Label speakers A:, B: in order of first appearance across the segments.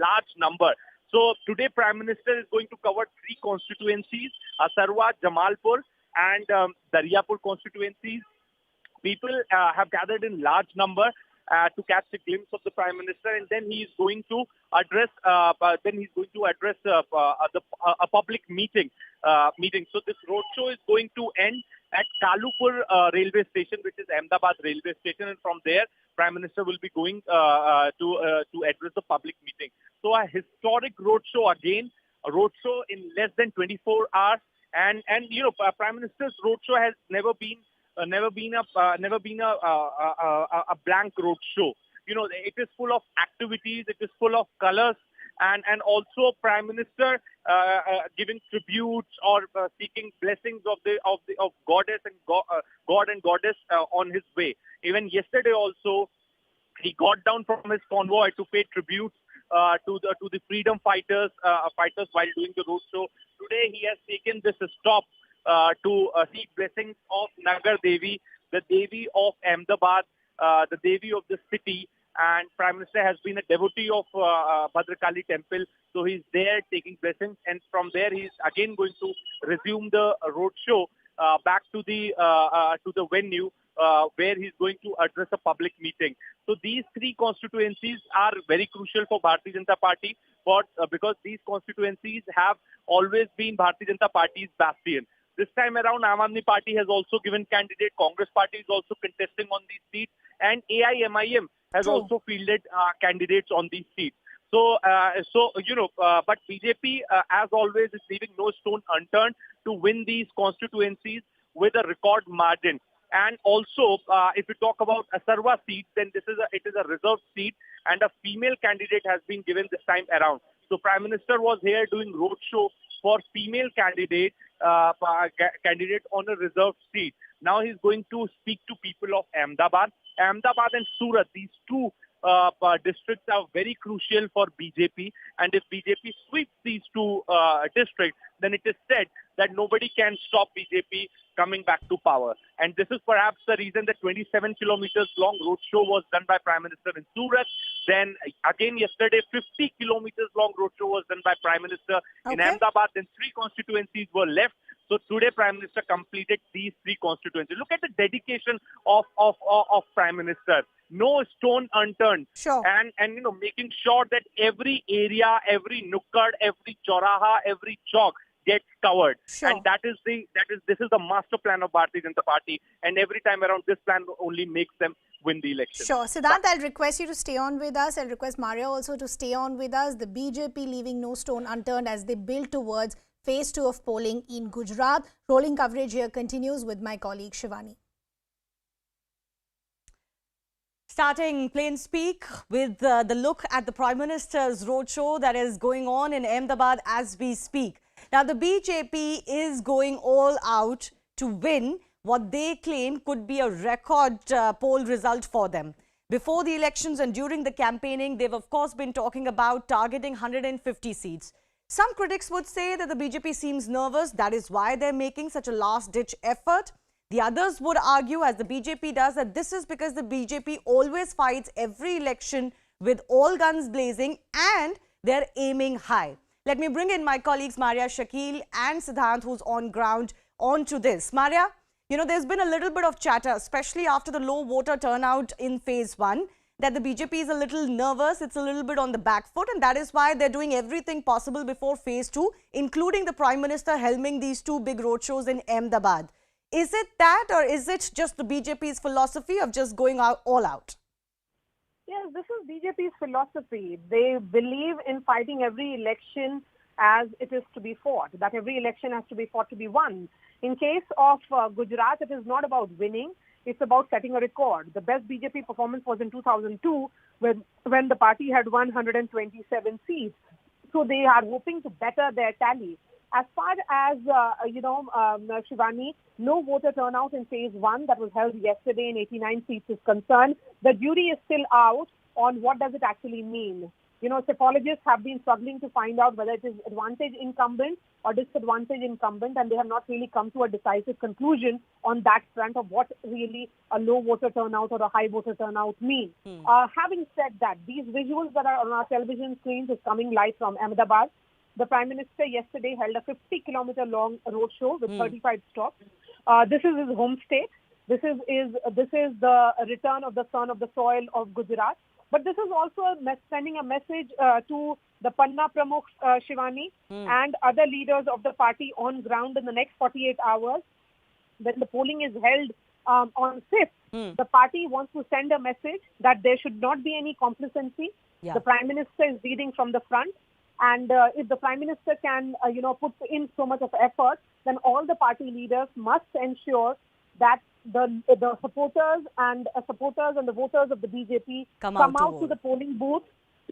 A: large number. So today, Prime Minister is going to cover 3 constituencies, Asarwa, Jamalpur and Daryapur constituencies. People have gathered in large number to catch a glimpse of the Prime Minister, and then he is going to address. A public meeting. So this roadshow is going to end at Kalupur railway station, which is Ahmedabad railway station, and from there, Prime Minister will be going to address the public meeting. So a historic roadshow again, a roadshow in less than 24 hours, and Prime Minister's roadshow has never been a blank road show. It is full of activities, it is full of colors, and also Prime Minister giving tributes or seeking blessings of goddess and God and goddess on his way. Even yesterday also, he got down from his convoy to pay tributes to the freedom fighters while doing the road show. Today he has taken this stop to seek blessings of Nagar Devi, the Devi of Ahmedabad, the Devi of the city, and Prime Minister has been a devotee of Bhadrakali temple, so he's there taking blessings, and from there he's again going to resume the road show back to the venue where he's going to address a public meeting. So these 3 constituencies are very crucial for Bharatiya Janata Party, because these constituencies have always been Bharatiya Janata Party's bastion. This time around, Aam Aadmi Party has also given candidate. Congress Party is also contesting on these seats, and AIMIM has also fielded candidates on these seats. But BJP, as always, is leaving no stone unturned to win these constituencies with a record margin. And also, if we talk about Asarwa seat, then it is a reserved seat, and a female candidate has been given this time around. So Prime Minister was here doing roadshow for female candidate on a reserved seat. Now he's going to speak to people of Ahmedabad and Surat. These 2 districts are very crucial for BJP, and if BJP sweeps these 2 districts, then it is said that nobody can stop BJP coming back to power. And this is perhaps the reason that 27 kilometers long roadshow was done by Prime Minister in Surat. Then again yesterday, 50 kilometers long roadshow was done by Prime Minister in Ahmedabad. Then 3 constituencies were left. So today Prime Minister completed these 3 constituencies. Look at the dedication of Prime Minister. No stone unturned. Sure. And making sure that every area, every nukkad, every choraha, every chowk gets covered. Sure. And this is the master plan of Bharatiya Janata Party. And every time around, this plan only makes them win the election.
B: Sure. Siddharth, I'll request you to stay on with us. I'll request Maria also to stay on with us. The BJP leaving no stone unturned as they build towards phase 2 of polling in Gujarat. Rolling coverage here continues with my colleague Shivani.
C: Starting plain speak with the look at the Prime Minister's roadshow that is going on in Ahmedabad as we speak. Now, the BJP is going all out to win what they claim could be a record poll result for them. Before the elections and during the campaigning, they've of course been talking about targeting 150 seats. Some critics would say that the BJP seems nervous. That is why they're making such a last-ditch effort. The others would argue, as the BJP does, that this is because the BJP always fights every election with all guns blazing and they're aiming high. Let me bring in my colleagues Maria, Shakil and Siddharth, who's on ground, onto this. Maria, there's been a little bit of chatter, especially after the low voter turnout in phase 1, that the BJP is a little nervous, it's a little bit on the back foot, and that is why they're doing everything possible before phase 2, including the Prime Minister helming these 2 big roadshows in Ahmedabad. Is it that, or is it just the BJP's philosophy of just going all out?
D: Yes, this is BJP's philosophy. They believe in fighting every election as it is to be fought, that every election has to be fought to be won. In case of Gujarat, it is not about winning, it's about setting a record. The best BJP performance was in 2002 when the party had 127 seats. So they are hoping to better their tally. As far as, Shivani, no voter turnout in phase 1 that was held yesterday in 89 seats is concerned, the jury is still out on what does it actually mean. psephologists have been struggling to find out whether it is advantage incumbent or disadvantage incumbent, and they have not really come to a decisive conclusion on that front of what really a low voter turnout or a high voter turnout means. Having said that, these visuals that are on our television screens is coming live from Ahmedabad. The Prime Minister yesterday held a 50-kilometer long roadshow with 35 stops. This is his home state. This is the return of the son of the soil of Gujarat. But this is also sending a message to the Panna Pramukh Shivani and other leaders of the party on ground in the next 48 hours. When the polling is held on 5th, the party wants to send a message that there should not be any complacency. Yeah. The Prime Minister is leading from the front. And if the Prime Minister can, put in so much of effort, then all the party leaders must ensure that the supporters and the voters of the BJP come out to the polling booth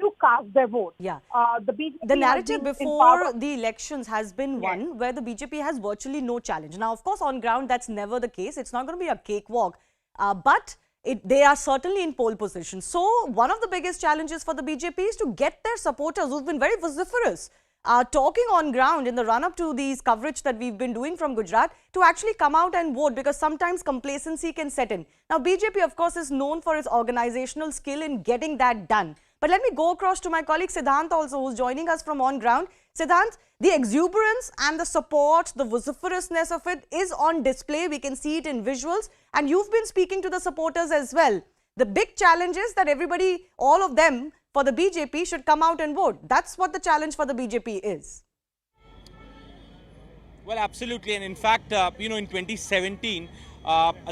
D: to cast their vote.
C: Yeah.
D: The
C: narrative before the elections has been one where the BJP has virtually no challenge. Now, of course, on ground, that's never the case. It's not going to be a cakewalk. But they are certainly in pole position. So, one of the biggest challenges for the BJP is to get their supporters who've been very vociferous, talking on ground in the run-up to these coverage that we've been doing from Gujarat, to actually come out and vote, because sometimes complacency can set in. Now, BJP, of course, is known for its organizational skill in getting that done. But let me go across to my colleague Siddhant also, who's joining us from on ground. Siddhant, the exuberance and the support, the vociferousness of it is on display. We can see it in visuals. And you've been speaking to the supporters as well. The big challenge is that everybody, all of them, for the BJP should come out and vote. That's what the challenge for the BJP is.
E: Well, absolutely. And in fact, in 2017,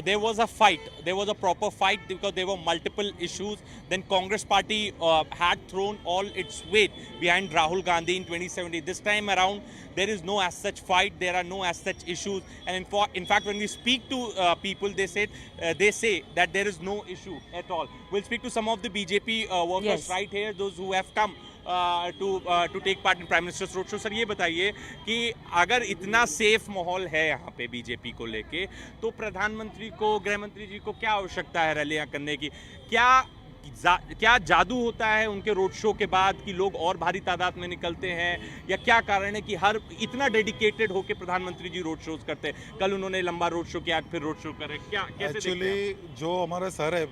E: there was a fight. There was a proper fight because there were multiple issues. Then Congress party had thrown all its weight behind Rahul Gandhi in 2017. This time around, there is no as such fight. There are no as such issues. And in fact, when we speak to people, they say that there is no issue at all. We'll speak to some of the BJP workers right here, those who have come to take part in Prime Minister's roadshow. Sir, ये बताइए कि अगर इतना safe माहौल है यहाँ पे BJP को लेके, तो प्रधानमंत्री को, गृह मंत्री जी को क्या आवश्यकता है रैलियाँ करने की? क्या जादू होता है उनके रोड शो के बाद कि लोग और भारी तादाद में निकलते हैं, या क्या कारण है कि हर इतना डेडिकेटेड होके प्रधानमंत्री जी रोड शोज करते हैं? कल उन्होंने लंबा रोड शो किया, फिर रोड शो करे, क्या कैसे?
F: एक्चुअली जो हमारे सर है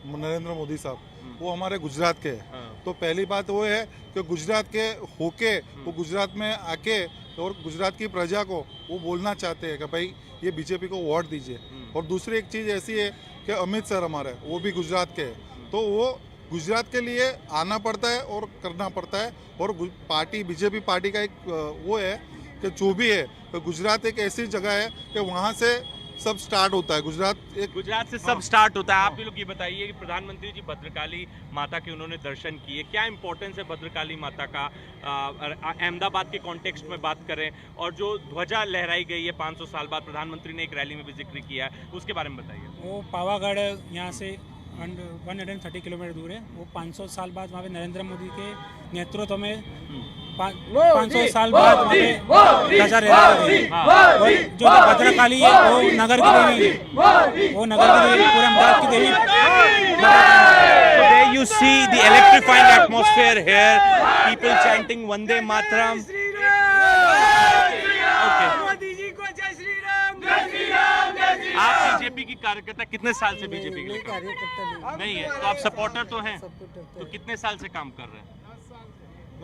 F: नरेंद्र मोदी साहब, वो हमारे गुजरात के हैं। तो पहली बात वो है कि गुजरात के होके वो गुजरात में आके और गुजरात की प्रजा को वो बोलना चाहते हैं कि भाई ये बीजेपी को वोट दीजिए। और दूसरी एक चीज़ ऐसी है कि अमित सर हमारे वो भी गुजरात के हैं, तो वो गुजरात के लिए आना पड़ता है और करना पड़ता है। और पार्टी बीजेपी पार्टी का एक वो है कि जो भी है तो गुजरात एक ऐसी जगह है कि वहाँ से सब स्टार्ट होता है। गुजरात से सब स्टार्ट होता है।
E: आप लोग ये बताइए कि प्रधानमंत्री जी भद्रकाली माता के उन्होंने दर्शन किए, क्या इंपॉर्टेंस है भद्रकाली माता का अहमदाबाद के कॉन्टेक्स्ट में बात करें, और जो ध्वजा लहराई गई है 500 साल बाद, प्रधानमंत्री ने एक रैली में भी जिक्र किया है, उसके बारे में बताइए।
G: वो पावागढ़ यहाँ से 130 किलोमीटर दूर है। वो 500 साल बाद वहाँ पे नरेंद्र मोदी के नेतृत्व में 500 साल बाद वहाँ पे ध्वजा लहराई। जो भद्रकाली है वो नगर की देवी है, वो नगर की देवी पूरे अहमदाबाद की देवी।
E: So there you see the electrifying atmosphere here, people chanting Vande Mataram. आप बीजेपी की कार्यकर्ता, कितने साल से बीजेपी के लिए कार्यकर्ता नहीं है, तो आप सपोर्टर तो हैं, तो कितने साल से काम कर रहे हैं?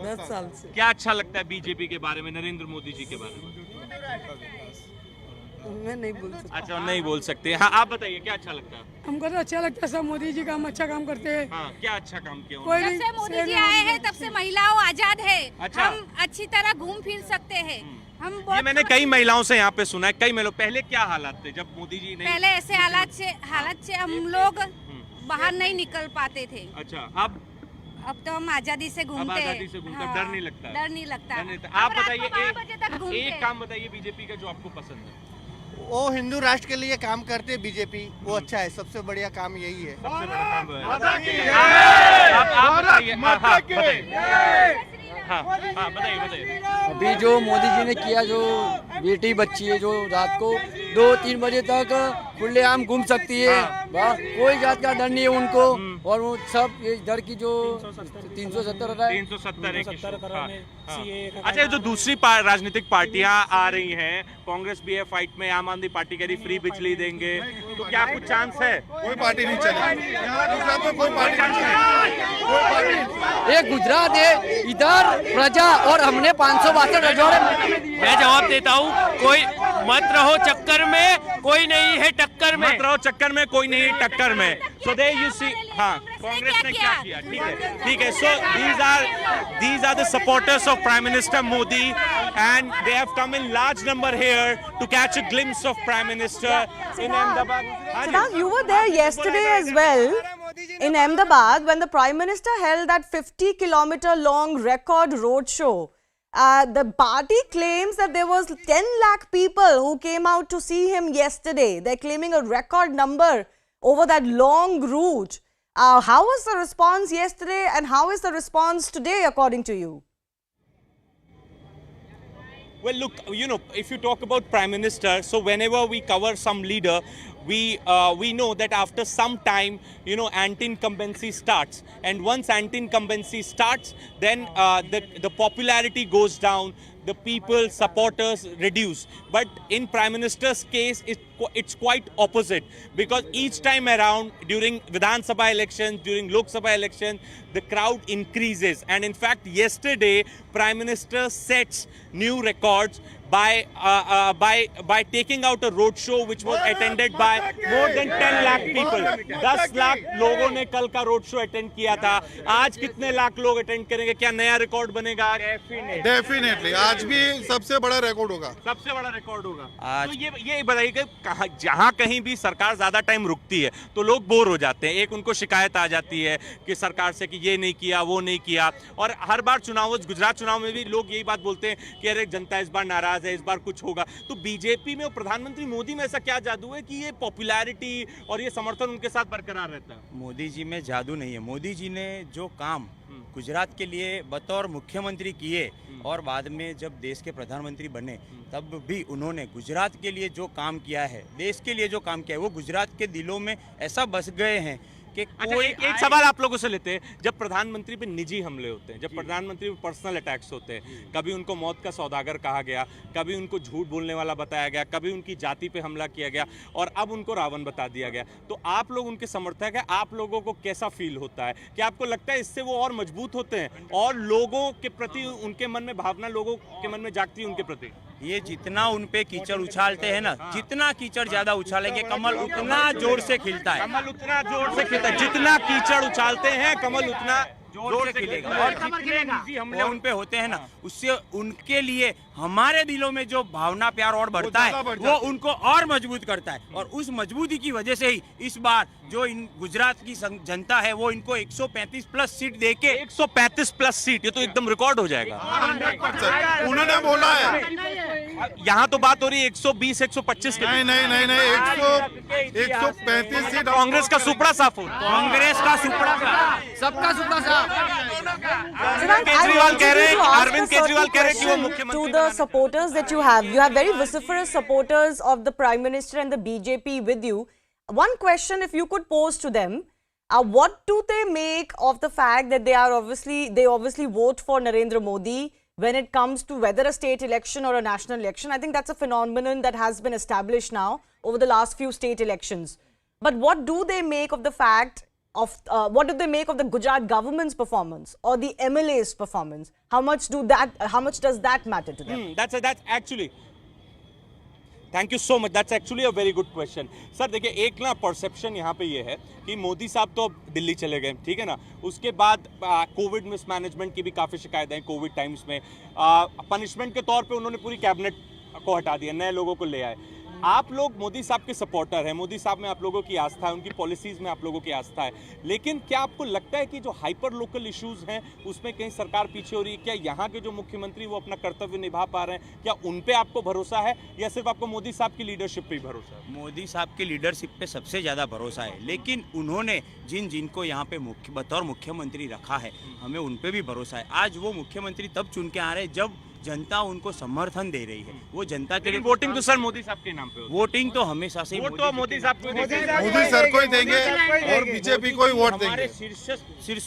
H: 10 साल से।
E: क्या अच्छा लगता है बीजेपी के बारे में, नरेंद्र मोदी जी के बारे में?
H: मैं नहीं बोल सकती।
E: अच्छा, नहीं बोल सकते। हाँ, आप बताइए क्या अच्छा लगता है?
H: हमको तो अच्छा लगता है, सब मोदी जी काम अच्छा काम करते हैं।
E: हाँ, क्या अच्छा काम किया?
I: जब से मोदी जी आए हैं तब से महिलाओं आजाद है।
E: अच्छा।
I: हम अच्छी तरह घूम फिर सकते हैं। हम
E: ये मैंने कई महिलाओं से यहाँ पे सुना है, कई महिलाओं। पहले क्या हालात थे जब मोदी जी ने?
I: पहले ऐसे हालात से हम लोग बाहर नहीं निकल पाते थे।
E: अच्छा,
I: अब तो हम आजादी से घूमते हैं।
E: आजादी से घूमते हैं, डर नहीं लगता?
I: डर नहीं लगता।
E: आप बताइए एक काम बताइए बीजेपी का जो आपको पसंद है।
J: वो हिंदू राष्ट्र के लिए काम करते हैं बीजेपी, वो अच्छा है, सबसे बढ़िया काम यही है।
E: सबसे बड़ा काम है। हाँ, बताइए।
K: अभी जो मोदी जी ने किया, जो बेटी बच्ची है जो रात को
H: 2-3 बजे तक खुलेआम घूम सकती है। कोई जात का डर नहीं है उनको। और वो सब ये इधर की जो
E: 370 अच्छा, जो दूसरी राजनीतिक पार्टियां आ रही हैं, कांग्रेस भी है फाइट में, आम आदमी पार्टी कह रही फ्री बिजली देंगे, तो क्या कुछ चांस है?
F: कोई पार्टी नहीं चलेगी गुजरात में, कोई पार्टी नहीं चलेगी।
H: ये गुजरात है, इधर प्रजा और हमने 562 रजवाड़े।
K: मैं जवाब देता हूँ, कोई मत रहो चक्कर में, कोई नहीं है टक्कर में।
E: मत रहो चक्कर में, कोई नहीं है टक्कर में। सो दे यू सी, हाँ, कांग्रेस ने क्या किया? ठीक है, ठीक है। सो these are the supporters of Prime Minister Modi, and they have come in large number here to catch a glimpse of Prime Minister in Ahmedabad.
C: Sunanda, you were there yesterday as well in Ahmedabad when the Prime Minister held that 50-kilometer long record road show. The party claims that there was 10 lakh people who came out to see him yesterday. They're claiming a record number over that long route. How was the response yesterday and how is the response today according to you?
E: Well, look, you know, if you talk about Prime Minister, so whenever we cover some leader, we know that after some time, you know, anti-incumbency starts, and once anti-incumbency starts, then the popularity goes down, the people, supporters reduce. But in Prime Minister's case, it's quite opposite, because each time around during Vidhan Sabha elections, during Lok Sabha elections, the crowd increases. And in fact, yesterday, Prime Minister sets new records by taking out a road show which was attended by more than 10 lakh people. 10 lakh लोगों ने कल का road show attend किया था। आज कितने लाख लोग attend करेंगे? क्या नया रिकॉर्ड बनेगा?
F: डेफिनेटली आज भी सबसे बड़ा रिकॉर्ड होगा,
E: सबसे बड़ा रिकॉर्ड होगा। तो ये बताइए कि जहां कहीं भी सरकार ज्यादा टाइम रुकती है तो लोग बोर हो जाते हैं। एक उनको शिकायत आ जाती है कि सरकार से कि ये नहीं किया, वो नहीं किया, और हर बार गुजरात चुनाव में भी लोग यही बात बोलते हैं कि अरे जनता इस बार नाराज है, इस बार कुछ होगा। तो बीजेपी में और प्रधानमंत्री मोदी में ऐसा क्या जादू है कि ये पॉपुलैरिटी और ये समर्थन उनके साथ बरकरार रहता है?
L: मोदी जी में जादू नहीं है। मोदी जी ने जो काम गुजरात के लिए बतौर मुख्यमंत्री किए और बाद में जब देश के प्रधानमंत्री बने तब भी उन्होंने गुजरात के लिए जो काम किया है, देश के लिए जो काम किया है, वो गुजरात के दिलों में ऐसा बस गए हैं कि कोई
E: एक सवाल आप लोगों से लेते हैं। जब प्रधानमंत्री पे निजी हमले होते हैं, जब प्रधानमंत्री पे पर्सनल अटैक्स होते हैं, कभी उनको मौत का सौदागर कहा गया, कभी उनको झूठ बोलने वाला बताया गया, कभी उनकी जाति पे हमला किया गया और अब उनको रावण बता दिया गया, तो आप लोग उनके समर्थक हैं, आप लोगों को कैसा फील होता है? क्या आपको लगता है इससे वो और मजबूत होते हैं और लोगों के प्रति उनके मन में भावना लोगों के मन में जागती है उनके प्रति?
L: ये जितना उन पे कीचड़ उछालते हैं ना, जितना कीचड़ ज्यादा उछालेंगे कमल उतना जोर से खिलता है।
E: कमल उतना जोर से खिलता है, जितना कीचड़ उछालते हैं कमल उतना
L: जोर से खिलेगा। और जितने निजी हमले उन पे होते हैं ना, उससे उनके लिए हमारे दिलों में जो भावना प्यार और बढ़ता है, वो उनको और मजबूत करता है। और उस मजबूती की वजह से ही इस बार जो इन गुजरात की जनता है वो इनको 135 प्लस सीट देके
E: 135 प्लस सीट, ये तो एकदम रिकॉर्ड हो जाएगा।
F: उन्होंने बोला है।
E: यहाँ तो बात हो रही है 120 125 की।
F: नहीं 135 सीट
E: कांग्रेस का सुपड़ा साफ हो,
L: कांग्रेस का सुपड़ा साफ,
H: सबका सुपड़ा साफ।
E: केजरीवाल कह रहे हैं, अरविंद केजरीवाल कह रहे हैं कि वो मुख्यमंत्री।
C: To the supporters that you have very vociferous supporters of the Prime Minister and the BJP with you. One question, if you could pose to them, what do they make of the fact that they obviously vote for Narendra Modi when it comes to whether a state election or a national election? I think that's a phenomenon that has been established now over the last few state elections. But what do they make of the fact of what do they make of the Gujarat government's performance or the MLA's performance? How much does that matter to them?
E: That's actually, thank you so much, that's actually a very good question. Sir देखिए, एक ना perception यहाँ पे ये है कि मोदी साहब तो अब दिल्ली चले गए, ठीक है ना, उसके बाद कोविड मिसमैनेजमेंट की भी काफ़ी शिकायतें हैं। कोविड टाइम्स में पनिशमेंट के तौर पे उन्होंने पूरी कैबिनेट को हटा दिया, नए लोगों को ले आए। आप लोग मोदी साहब के सपोर्टर हैं, मोदी साहब में आप लोगों की आस्था है, उनकी पॉलिसीज में आप लोगों की आस्था है, लेकिन क्या आपको लगता है कि जो हाइपर लोकल इश्यूज हैं उसमें कहीं सरकार पीछे हो रही है? क्या यहाँ के जो मुख्यमंत्री वो अपना कर्तव्य निभा पा रहे हैं? क्या उन पे आपको भरोसा है या सिर्फ आपको मोदी साहब की लीडरशिप पे ही भरोसा है?
L: मोदी साहब की लीडरशिप पे सबसे ज़्यादा भरोसा है, लेकिन उन्होंने जिनको यहाँ पे बतौर मुख्यमंत्री रखा है, हमें उन पे भी भरोसा है। आज वो मुख्यमंत्री तब चुन के आ रहे हैं जब जनता उनको समर्थन दे रही है। वो जनता के लिए
E: वोटिंग तो सर मोदी साहब के नाम पे होती है।
L: वोटिंग तो हमेशा से
E: वोट तो मोदी साहब को
F: मोदी सर को ही देंगे और बीजेपी को ही वोट
L: हमारे
F: देंगे।
L: शीर्ष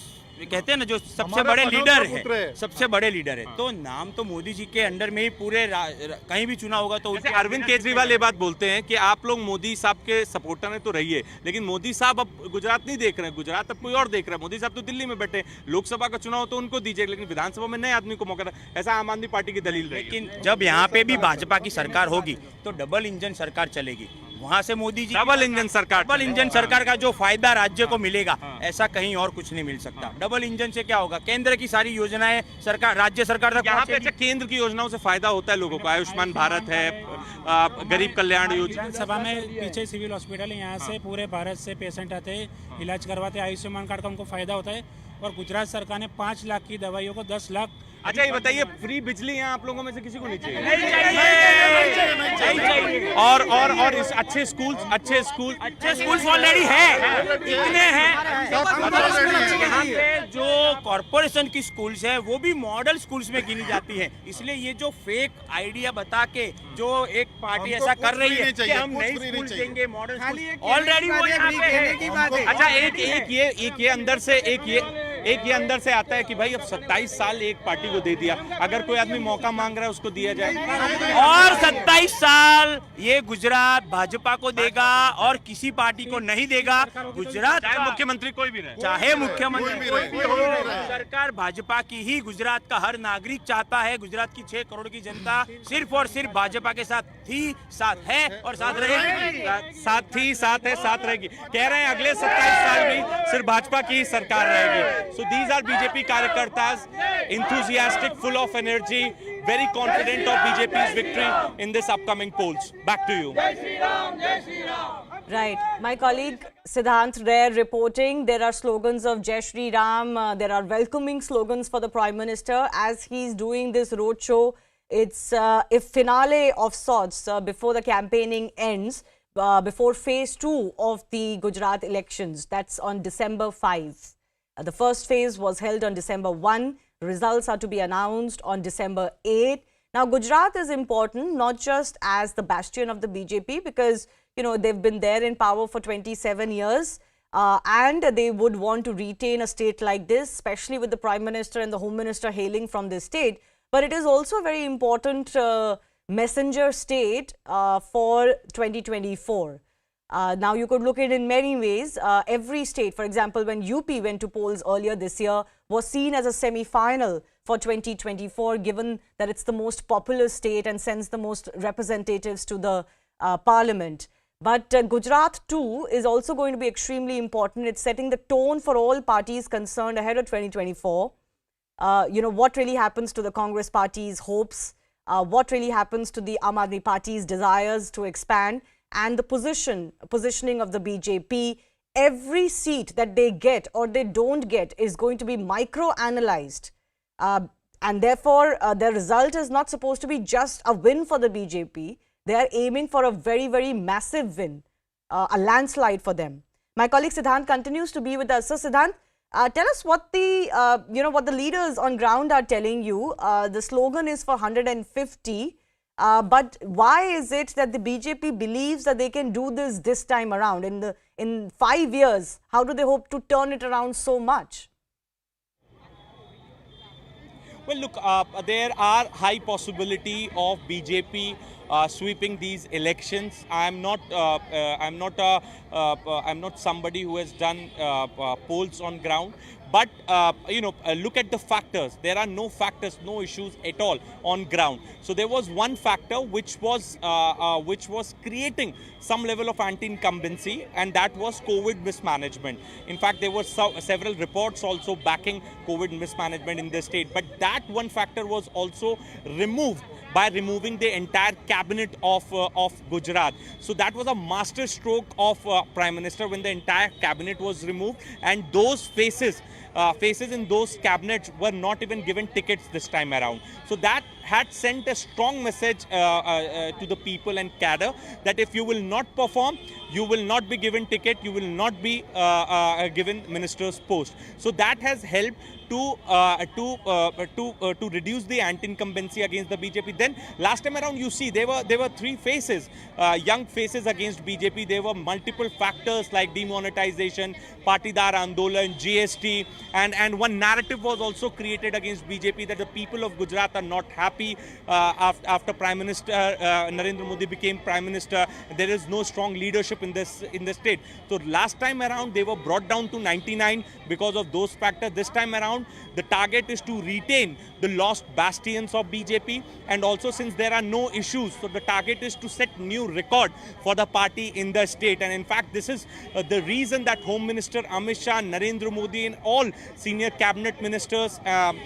L: कहते हैं ना जो सबसे बड़े लीडर है, सबसे बड़े लीडर है, तो नाम तो मोदी जी के अंडर में ही पूरे कहीं भी चुना होगा तो
E: अरविंद केजरीवाल ये बात बोलते हैं कि आप लोग मोदी साहब के सपोर्टर हैं तो रहिए, लेकिन मोदी साहब अब गुजरात नहीं देख रहे हैं, गुजरात अब कोई और देख रहा है। मोदी साहब तो दिल्ली में बैठे, लोकसभा का चुनाव तो उनको दीजिए, लेकिन विधानसभा में नए आदमी को मौका, ऐसा आम आदमी पार्टी की दलील रही।
L: लेकिन जब यहाँ पे भी भाजपा की सरकार होगी तो डबल इंजन सरकार चलेगी, वहाँ से मोदी जी
E: डबल इंजन सरकार
L: का जो फायदा राज्य को मिलेगा ऐसा कहीं और कुछ नहीं मिल सकता। डबल इंजन से क्या होगा, केंद्र की सारी योजनाएं सरकार राज्य सरकार तक
E: यहाँ पे अच्छा केंद्र की योजनाओं से फायदा होता है लोगों को, आयुष्मान भारत है, गरीब कल्याण योजना।
G: सभा में पीछे सिविल हॉस्पिटल है, यहाँ से पूरे भारत से पेशेंट आते हैं, इलाज करवाते हैं, आयुष्मान कार्ड का उनको फायदा होता है। और गुजरात सरकार ने 5 लाख की दवाइयों को 10 लाख।
E: अच्छा ये बताइए, फ्री बिजली यहाँ आप लोगों में से किसी को नहीं चाहिए? और इस अच्छे स्कूल्स
L: ऑलरेडी है, इतने हैं। यहाँ पे जो कॉर्पोरेशन की स्कूल्स है वो भी मॉडल स्कूल्स में गिनी जाती है। इसलिए ये जो फेक आइडिया बता के जो एक पार्टी ऐसा कर रही है कि हम नई स्कूल देंगे, मॉडल ऑलरेडी वो यहाँ पे है।
E: अच्छा एक ये अंदर से आता है कि भाई अब 27 साल एक पार्टी को दे दिया, अगर कोई आदमी मौका मांग रहा है उसको दिया जाए।
L: और 27 साल ये गुजरात भाजपा को देगा और किसी पार्टी को नहीं देगा। गुजरात
E: चाहे मुख्यमंत्री कोई भी रहे,
L: चाहे मुख्यमंत्री कोई भी हो, सरकार भाजपा की ही। गुजरात का हर नागरिक चाहता है, गुजरात की 6 करोड़ की जनता सिर्फ और सिर्फ भाजपा के साथ थी, साथ है और साथ रहेगी।
E: साथ रहेगी। कह रहे हैं अगले 27 साल भी सिर्फ भाजपा की ही सरकार रहेगी। So these are BJP karyakartas, enthusiastic, full of energy, very confident of BJP's victory in this upcoming polls. Back to you.
C: Right. My colleague Siddhant there reporting there are slogans of Jai Shri Ram. There are welcoming slogans for the Prime Minister as he's doing this roadshow. It's a finale of sorts before the campaigning ends, before phase 2 of the Gujarat elections. That's on December 5. The first phase was held on December 1. Results are to be announced on December 8. Now, Gujarat is important not just as the bastion of the BJP because, you know, they've been there in power for 27 years and they would want to retain a state like this, especially with the Prime Minister and the Home Minister hailing from this state. But it is also a very important messenger state for 2024. Now, you could look at it in many ways. Every state, for example, when UP went to polls earlier this year, was seen as a semi-final for 2024, given that it's the most populous state and sends the most representatives to the parliament. But Gujarat too is also going to be extremely important. It's setting the tone for all parties concerned ahead of 2024. You know, what really happens to the Congress party's hopes, what really happens to the Aam Aadmi party's desires to expand, and the positioning of the BJP. Every seat that they get or they don't get is going to be micro-analyzed. And therefore, the result is not supposed to be just a win for the BJP. They are aiming for a very, very massive win, a landslide for them. My colleague Siddhant continues to be with us. So, Siddhant, tell us what the, what the leaders on ground are telling you. The slogan is for 150. But why is it that the BJP believes that they can do this time around? In 5 years, how do they hope to turn it around so much?
E: Well, look, there are high possibility of BJP sweeping these elections. I'm not somebody who has done polls on ground. But, look at the factors. There are no factors, no issues at all on ground. So there was one factor which was creating some level of anti-incumbency, and that was COVID mismanagement. In fact, there were several reports also backing COVID mismanagement in the state. But that one factor was also removed by removing the entire cabinet of Gujarat. So that was a master stroke of Prime Minister when the entire cabinet was removed, and those faces in those cabinets were not even given tickets this time around. So that had sent a strong message to the people and cadre that if you will not perform, you will not be given ticket, you will not be given minister's post. So that has helped to reduce the anti-incumbency against the BJP. Then last time around, you see there were three faces, young faces against BJP. There were multiple factors like demonetization, Patidar Andolan, GST, and one narrative was also created against BJP that the people of Gujarat are not happy after Prime Minister Narendra Modi became Prime Minister. There is no strong leadership in the state. So last time around they were brought down to 99 because of those factors. This time around the target is to retain the lost bastions of BJP, and also since there are no issues, so the target is to set new record for the party in the state. And in fact, this is the reason that Home Minister Amit Shah, Narendra Modi and all senior cabinet ministers,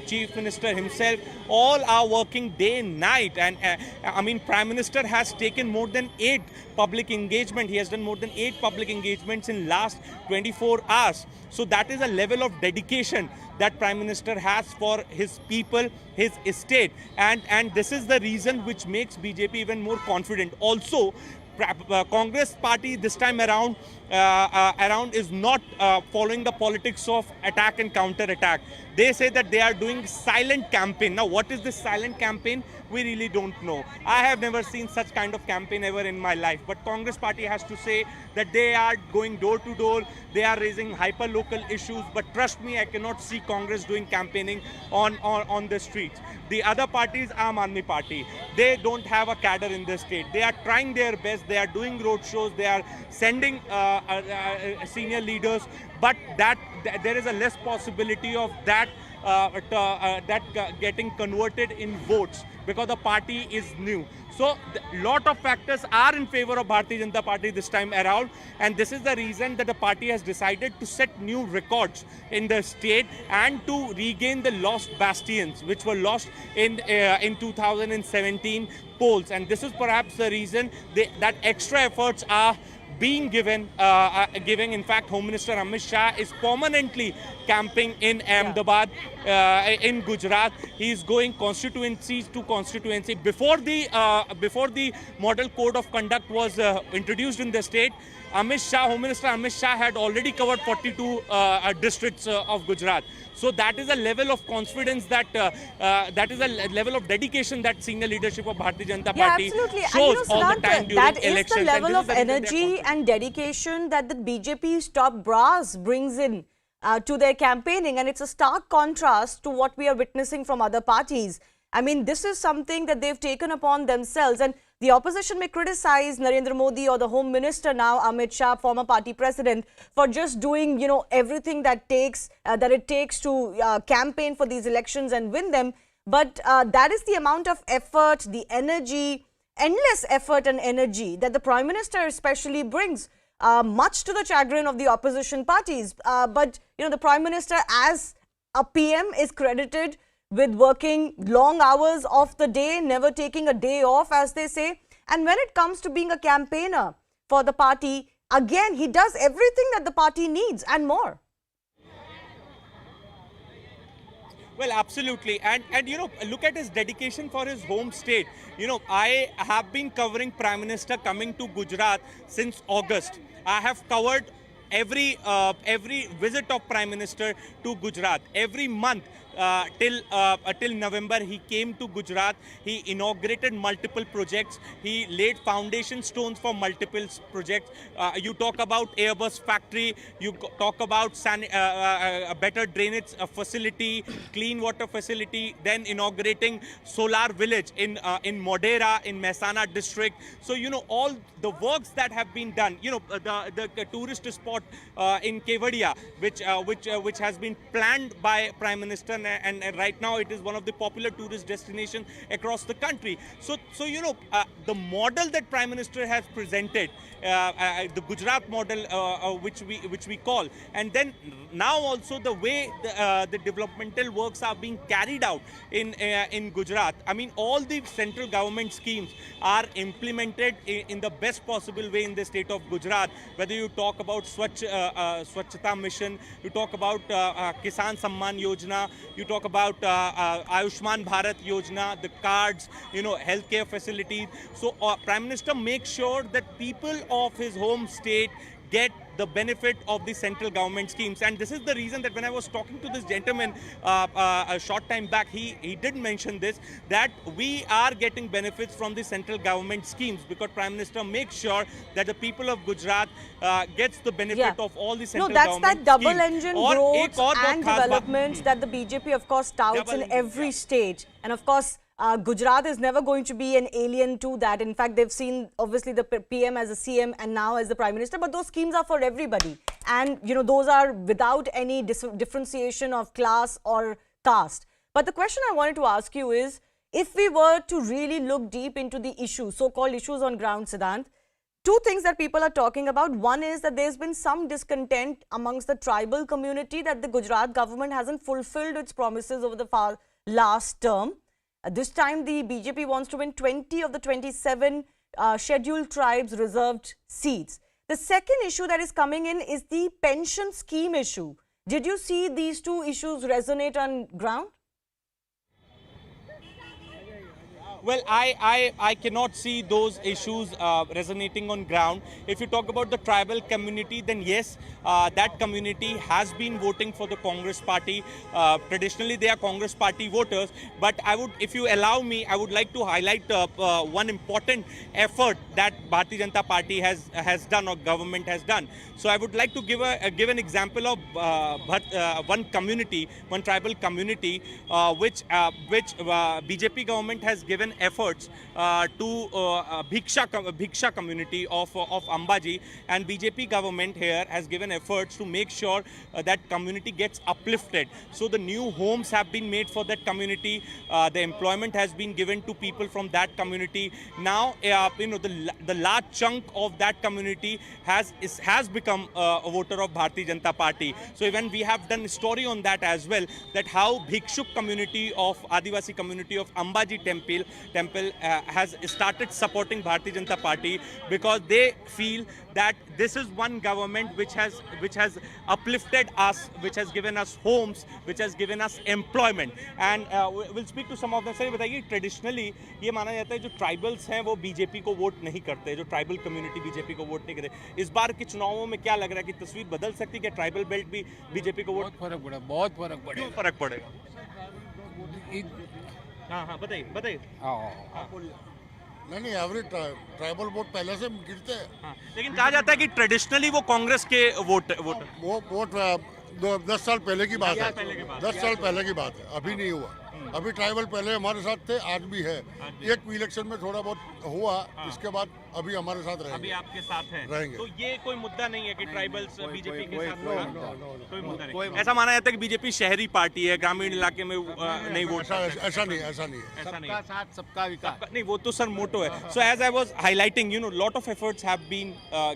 E: Chief Minister himself, all are working day and night. And I mean, Prime Minister has taken more than 8 public engagement. He has done more than 8 public engagements in last 24 hours. So that is a level of dedication that Prime Minister has for his people, his estate. And this is the reason which makes BJP even more confident. Also, Congress party this time around is not following the politics of attack and counter-attack. They say that they are doing silent campaign. Now, what is this silent campaign? We really don't know. I have never seen such kind of campaign ever in my life. But Congress party has to say that they are going door to door. They are raising hyper-local issues. But trust me, I cannot see Congress doing campaigning on the streets. The other parties, Aam Aadmi Party, they don't have a cadre in the state. They are trying their best. They are doing road shows. They are sending senior leaders. But there is a less possibility of that getting converted in votes because the party is new. So a lot of factors are in favor of Bharatiya Janata Party this time around, and this is the reason that the party has decided to set new records in the state and to regain the lost bastions which were lost in 2017 polls. And this is perhaps the reason that extra efforts are being given. In fact, Home Minister Amit Shah is permanently camping in Ahmedabad, in Gujarat. He is going constituency to constituency. Before the model code of conduct was introduced in the state, Home Minister Amit Shah had already covered 42 districts of Gujarat. So that is a level of confidence that is a level of dedication that senior leadership of Bharatiya Janata Party shows all the time during elections.
C: That is the level of energy and dedication that the BJP's top brass brings in to their campaigning, and it's a stark contrast to what we are witnessing from other parties. I mean, this is something that they've taken upon themselves, and the opposition may criticize Narendra Modi or the Home Minister now, Amit Shah, former party president, for just doing, everything that it takes to campaign for these elections and win them. But that is the amount of effort, the energy, endless effort and energy that the Prime Minister especially brings, much to the chagrin of the opposition parties. But, the Prime Minister as a PM is credited with working long hours of the day, never taking a day off, as they say. And when it comes to being a campaigner for the party, again, he does everything that the party needs and more.
E: Well, absolutely. And look at his dedication for his home state. I have been covering Prime Minister coming to Gujarat since August. I have covered every visit of Prime Minister to Gujarat. Every month till November, he came to Gujarat. He inaugurated multiple projects. He laid foundation stones for multiple projects. You talk about Airbus factory. You talk about a better drainage facility, clean water facility. Then inaugurating solar village in Modera in Mehsana district. So all the works that have been done. The tourist spot in Kevadia, which has been planned by Prime Minister. And right now it is one of the popular tourist destinations across the country. So the model that Prime Minister has presented, the Gujarat model, which we call, and then now also the way the developmental works are being carried out in Gujarat. I mean, all the central government schemes are implemented in the best possible way in the state of Gujarat. Whether you talk about Swachhata Mission, you talk about Kisan Samman Yojana, you talk about Ayushman Bharat Yojana, the cards, healthcare facilities. So Prime Minister makes sure that people of his home state get the benefit of the central government schemes. And this is the reason that when I was talking to this gentleman a short time back, he did mention this, that we are getting benefits from the central government schemes because Prime Minister makes sure that the people of Gujarat gets the benefit of all the central government
C: schemes. No, that's that double
E: schemes.
C: engine growth and development that the BJP of course touts in every stage. And of course, Gujarat is never going to be an alien to that. In fact, they've seen obviously the PM as a CM and now as the Prime Minister, but those schemes are for everybody. And, you know, those are without any differentiation of class or caste. But the question I wanted to ask you is, if we were to really look deep into the issues, so-called issues on ground, Siddhant, two things that people are talking about. One is that there's been some discontent amongst the tribal community that the Gujarat government hasn't fulfilled its promises over the last term. This time, the BJP wants to win 20 of the 27 scheduled tribes reserved seats. The second issue that is coming in is the pension scheme issue. Did you see these two issues resonate on ground?
E: Well, I cannot see those issues resonating on ground. If you talk about the tribal community, then yes, that community has been voting for the Congress party. Traditionally, they are Congress party voters. But I would, if you allow me, I would like to highlight one important effort that Bharatiya Janata Party has done or government has done. So I would like to give an example of one community, one tribal community, which BJP government has given efforts to Bhiksha community of Ambaji, and BJP government here has given efforts to make sure that community gets uplifted. So the new homes have been made for that community. The employment has been given to people from that community. Now, the large chunk of that community has become a voter of Bharatiya Janata Party. So even we have done a story on that as well, that how Bhikshuk community of Adivasi community of Ambaji temple has started supporting Bharatiya Janata Party because they feel that this is one government which has uplifted us, which has given us homes, which has given us employment. And we'll speak to some of them. Sir बताइए, traditionally ये माना जाता है जो tribals हैं वो BJP को vote नहीं करते, जो ट्राइबल कम्युनिटी बीजेपी को वोट नहीं करते. इस बार के चुनावों में क्या लग रहा है कि तस्वीर बदल सकती है कि ट्राइबल बेल्ट भी बीजेपी को वोट?
M: बहुत फर्क पड़ेगा.
E: क्यों फर्क पड़ेगा? हाँ बताइए.
M: नहीं एवरी ट्राइबल वोट पहले से गिरते हैं.
E: हाँ, लेकिन कहा जाता है कि ट्रेडिशनली वो कांग्रेस के वोट
M: वो वोट 10 साल पहले की बात है. 10 साल पहले की बात है, अभी नहीं हुआ. अभी ट्राइबल पहले हमारे साथ थे, आज भी है. एक इलेक्शन में थोड़ा बहुत हुआ, इसके बाद अभी हमारे साथ रहेंगे.
E: अभी आपके साथ रहेंगे. तो ये कोई मुद्दा नहीं है कि ट्राइबल्स बीजेपी के साथ कोई मुद्दा नहीं. ऐसा माना जाता है कि बीजेपी शहरी पार्टी है, ग्रामीण इलाके में नहीं वोट.
M: ऐसा नहीं है.
E: सबका साथ सबका विकास नहीं, वो तो सर मोटो है. So as I was highlighting, lot of efforts have been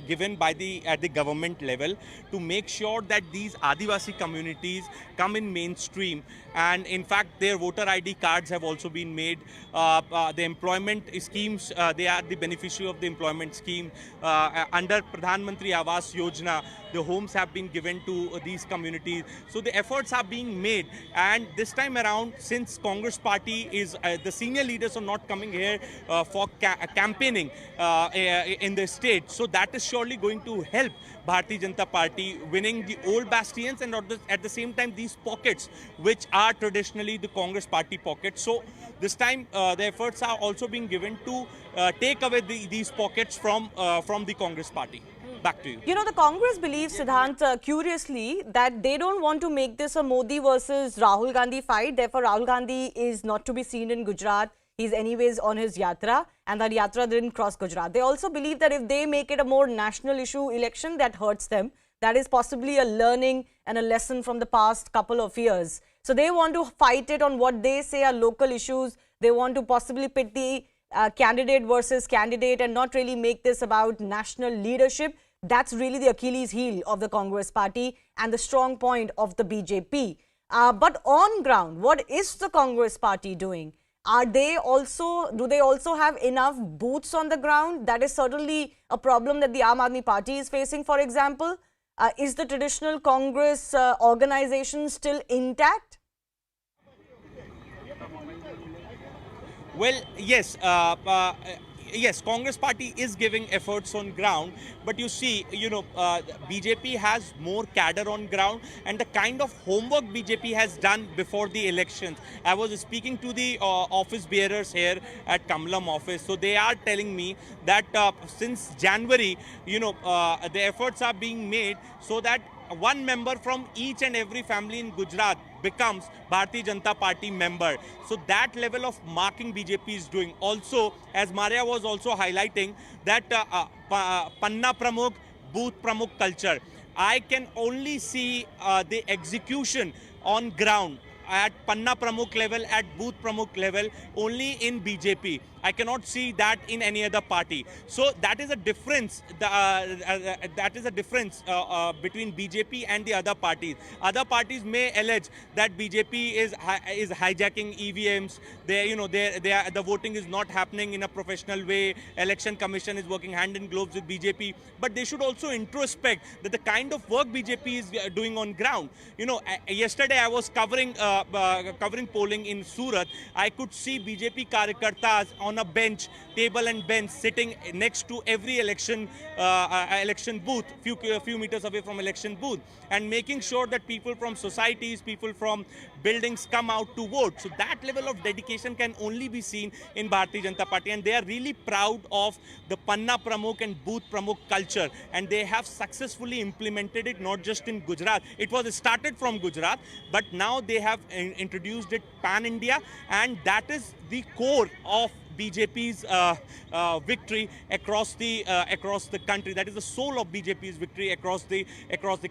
E: given by at the government level to make sure that these Adivasi communities come in mainstream, and in fact their voter ID cards have also been made. The employment schemes, they are the beneficiary of the employment scheme. Under Pradhan Mantri Awas Yojana, the homes have been given to these communities. So the efforts are being made, and this time around, since Congress party is, the senior leaders are not coming here for campaigning in the state, so that is surely going to help Bharatiya Janata Party winning the old bastions and at the same time these pockets which are traditionally the Congress party pockets. So this time the efforts are also being given to take away these pockets from the Congress party. Back to you. You know, the Congress believes, Siddhant, curiously, that they don't want to make this a Modi versus Rahul Gandhi fight. Therefore, Rahul Gandhi is not to be seen in Gujarat. He's anyways on his yatra, and that yatra didn't cross Gujarat. They also believe that if they make it a more national issue election, that hurts them. That is possibly a learning and a lesson from the past couple of years. So they want to fight it on what they say are local issues. They want to possibly pit the candidate versus candidate and not really make this about national leadership. That's really the Achilles heel of the Congress party and the strong point of the BJP. But on ground, what is the Congress party doing? Do they also have enough boots on the ground? That is certainly a problem that the Aam Aadmi Party is facing, for example. Is the traditional Congress organization still intact? Well, yes. yes, Congress party is giving efforts on ground, but you see, BJP has more cadre on ground, and the kind of homework BJP has done before the elections. I was speaking to the office bearers here at Kamalam office, so they are telling me that since January, the efforts are being made so that one member from each and every family in Gujarat becomes Bharatiya Janata Party member. So that level of marking BJP is doing. Also, as Maria was also highlighting, that Panna Pramukh, Booth Pramukh culture. I can only see the execution on ground at Panna Pramukh level, at Booth Pramukh level, only in BJP. I cannot see that in any other party. So that is a difference. That is a difference between BJP and the other parties. Other parties may allege that BJP is hijacking EVMs. The voting is not happening in a professional way. Election Commission is working hand in gloves with BJP. But they should also introspect that the kind of work BJP is doing on ground. Yesterday I was covering polling in Surat. I could see BJP karyakartas on a bench, table and bench, sitting next to every election booth, few meters away from election booth, and making sure that people from societies, people from buildings come out to vote. So that level of dedication can only be seen in Bharatiya Janata Party, and they are really proud of the Panna Pramukh and Booth Pramukh culture, and they have successfully implemented it not just in Gujarat. It was started from Gujarat, but now they have introduced it pan-India, and that is the core of BJP's victory across the country. That is the soul of BJP's victory across the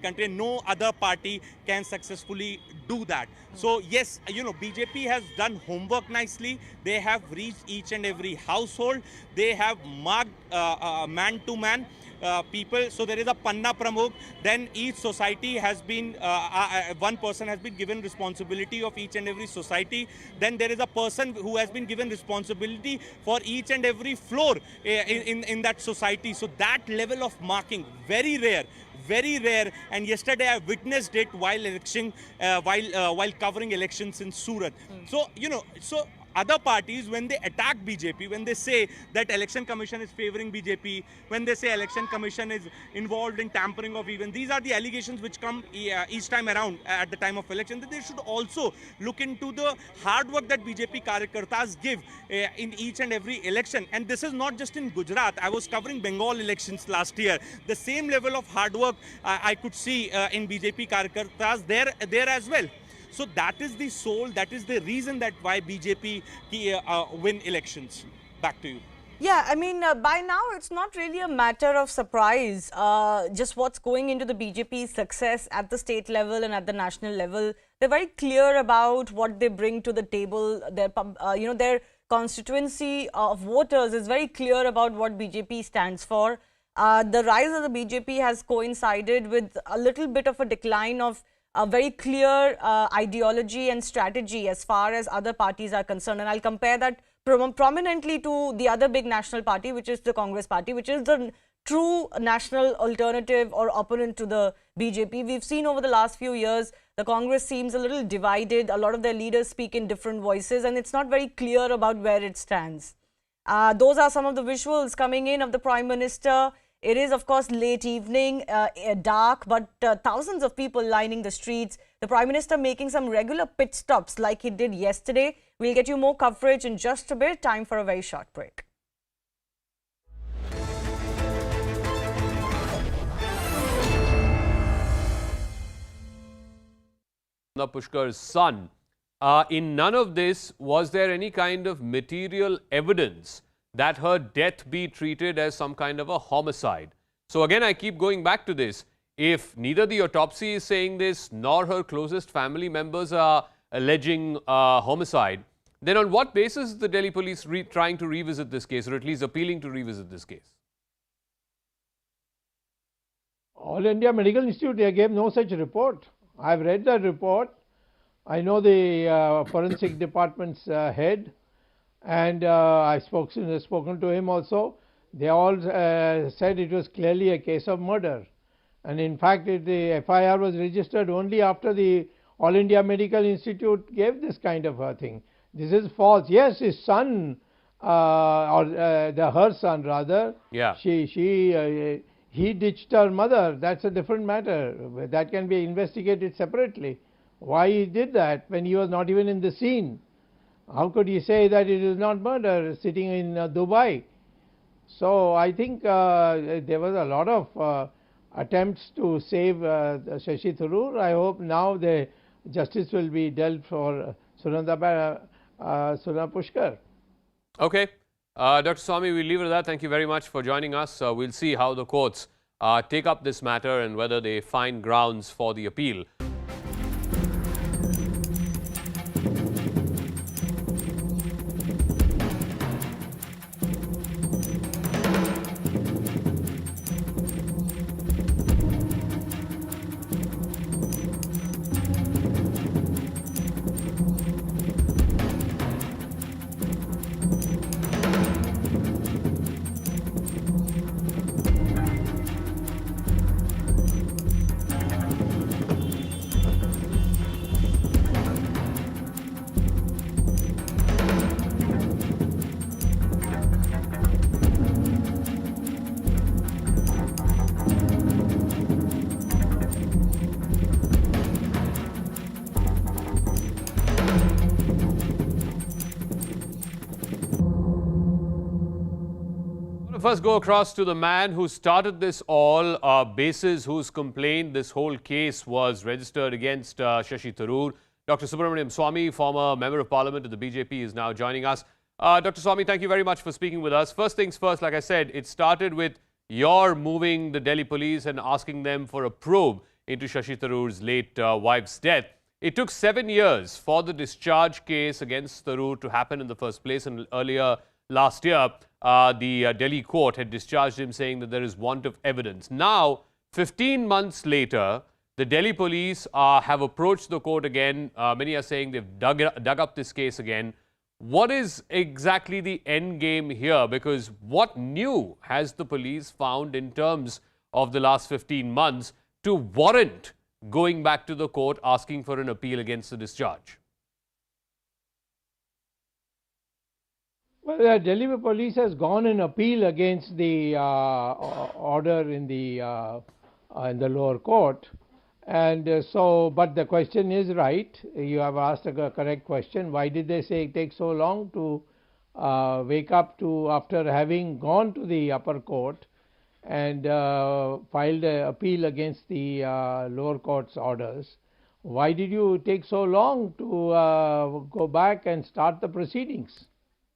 E: country, and no other party can successfully do that. So yes, BJP has done homework nicely. They have reached each and every household. They have marked man to man people. So there is a Panna Pramukh. Then each society has been, one person has been given responsibility of each and every society. Then there is a person who has been given responsibility for each and every floor in that society. So that level of marking, very rare. Very rare, and yesterday I witnessed it while covering elections in Surat. So other parties, when they attack BJP, when they say that Election Commission is favoring BJP, when they say Election Commission is involved in tampering of events, these are the allegations which come each time around at the time of election. That they should also look into the hard work that BJP karyakartas give in each and every election. And this is not just in Gujarat. I was covering Bengal elections last year. The same level of hard work I could see in BJP karyakartas there as well. So that is the soul, that is the reason that why BJP win elections. Back to you.
C: Yeah, I mean, by now it's not really a matter of surprise, just what's going into the BJP's success at the state level and at the national level. They're very clear about what they bring to the table. Their constituency of voters is very clear about what BJP stands for. The rise of the BJP has coincided with a little bit of a decline of a very clear ideology and strategy as far as other parties are concerned. And I'll compare that prominently to the other big national party, which is the Congress party, which is the true national alternative or opponent to the BJP. We've seen over the last few years, the Congress seems a little divided. A lot of their leaders speak in different voices, and it's not very clear about where it stands. Those are some of the visuals coming in of the Prime Minister. It is, of course, late evening, dark, but thousands of people lining the streets. The Prime Minister making some regular pit stops like he did yesterday. We'll get you more coverage in just a bit. Time for a very short break.
N: Sunanda Pushkar's son. In none of this, was there any kind of material evidence that her death be treated as some kind of a homicide? So again, I keep going back to this. If neither the autopsy is saying this, nor her closest family members are alleging homicide, then on what basis is the Delhi police trying to revisit this case, or at least appealing to revisit this case?
O: All India Medical Institute, they gave no such report. I've read that report. I know the forensic department's head, and I've spoken to him also. They all said it was clearly a case of murder. And in fact, the FIR was registered only after the All India Medical Institute gave this kind of a thing. This is false. Yes, his son her son rather.
N: Yeah.
O: He ditched her mother. That's a different matter. That can be investigated separately. Why he did that when he was not even in the scene? How could he say that it is not murder sitting in Dubai? So I think there was a lot of attempts to save Shashi Tharoor. I hope now the justice will be dealt for Sunanda Pushkar.
N: Okay. Dr. Swami, we'll leave it at that. Thank you very much for joining us. We'll see how the courts take up this matter and whether they find grounds for the appeal. First go across to the man who started this all, basis whose complaint this whole case was registered against Shashi Tharoor. Dr. Subramaniam Swamy, former Member of Parliament of the BJP, is now joining us. Dr. Swamy, thank you very much for speaking with us. First things first, like I said, it started with your moving the Delhi police and asking them for a probe into Shashi Tharoor's late wife's death. It took 7 years for the discharge case against Tharoor to happen in the first place, and earlier last year, the Delhi court had discharged him, saying that there is want of evidence. Now, 15 months later, the Delhi police have approached the court again. Many are saying they've dug up this case again. What is exactly the end game here? Because what new has the police found in terms of the last 15 months to warrant going back to the court asking for an appeal against the discharge?
O: Well, the Delhi police has gone in appeal against the order in the lower court, and but the question is right. You have asked a correct question. Why did they say it takes so long to wake up to after having gone to the upper court and filed an appeal against the lower court's orders? Why did you take so long to go back and start the proceedings?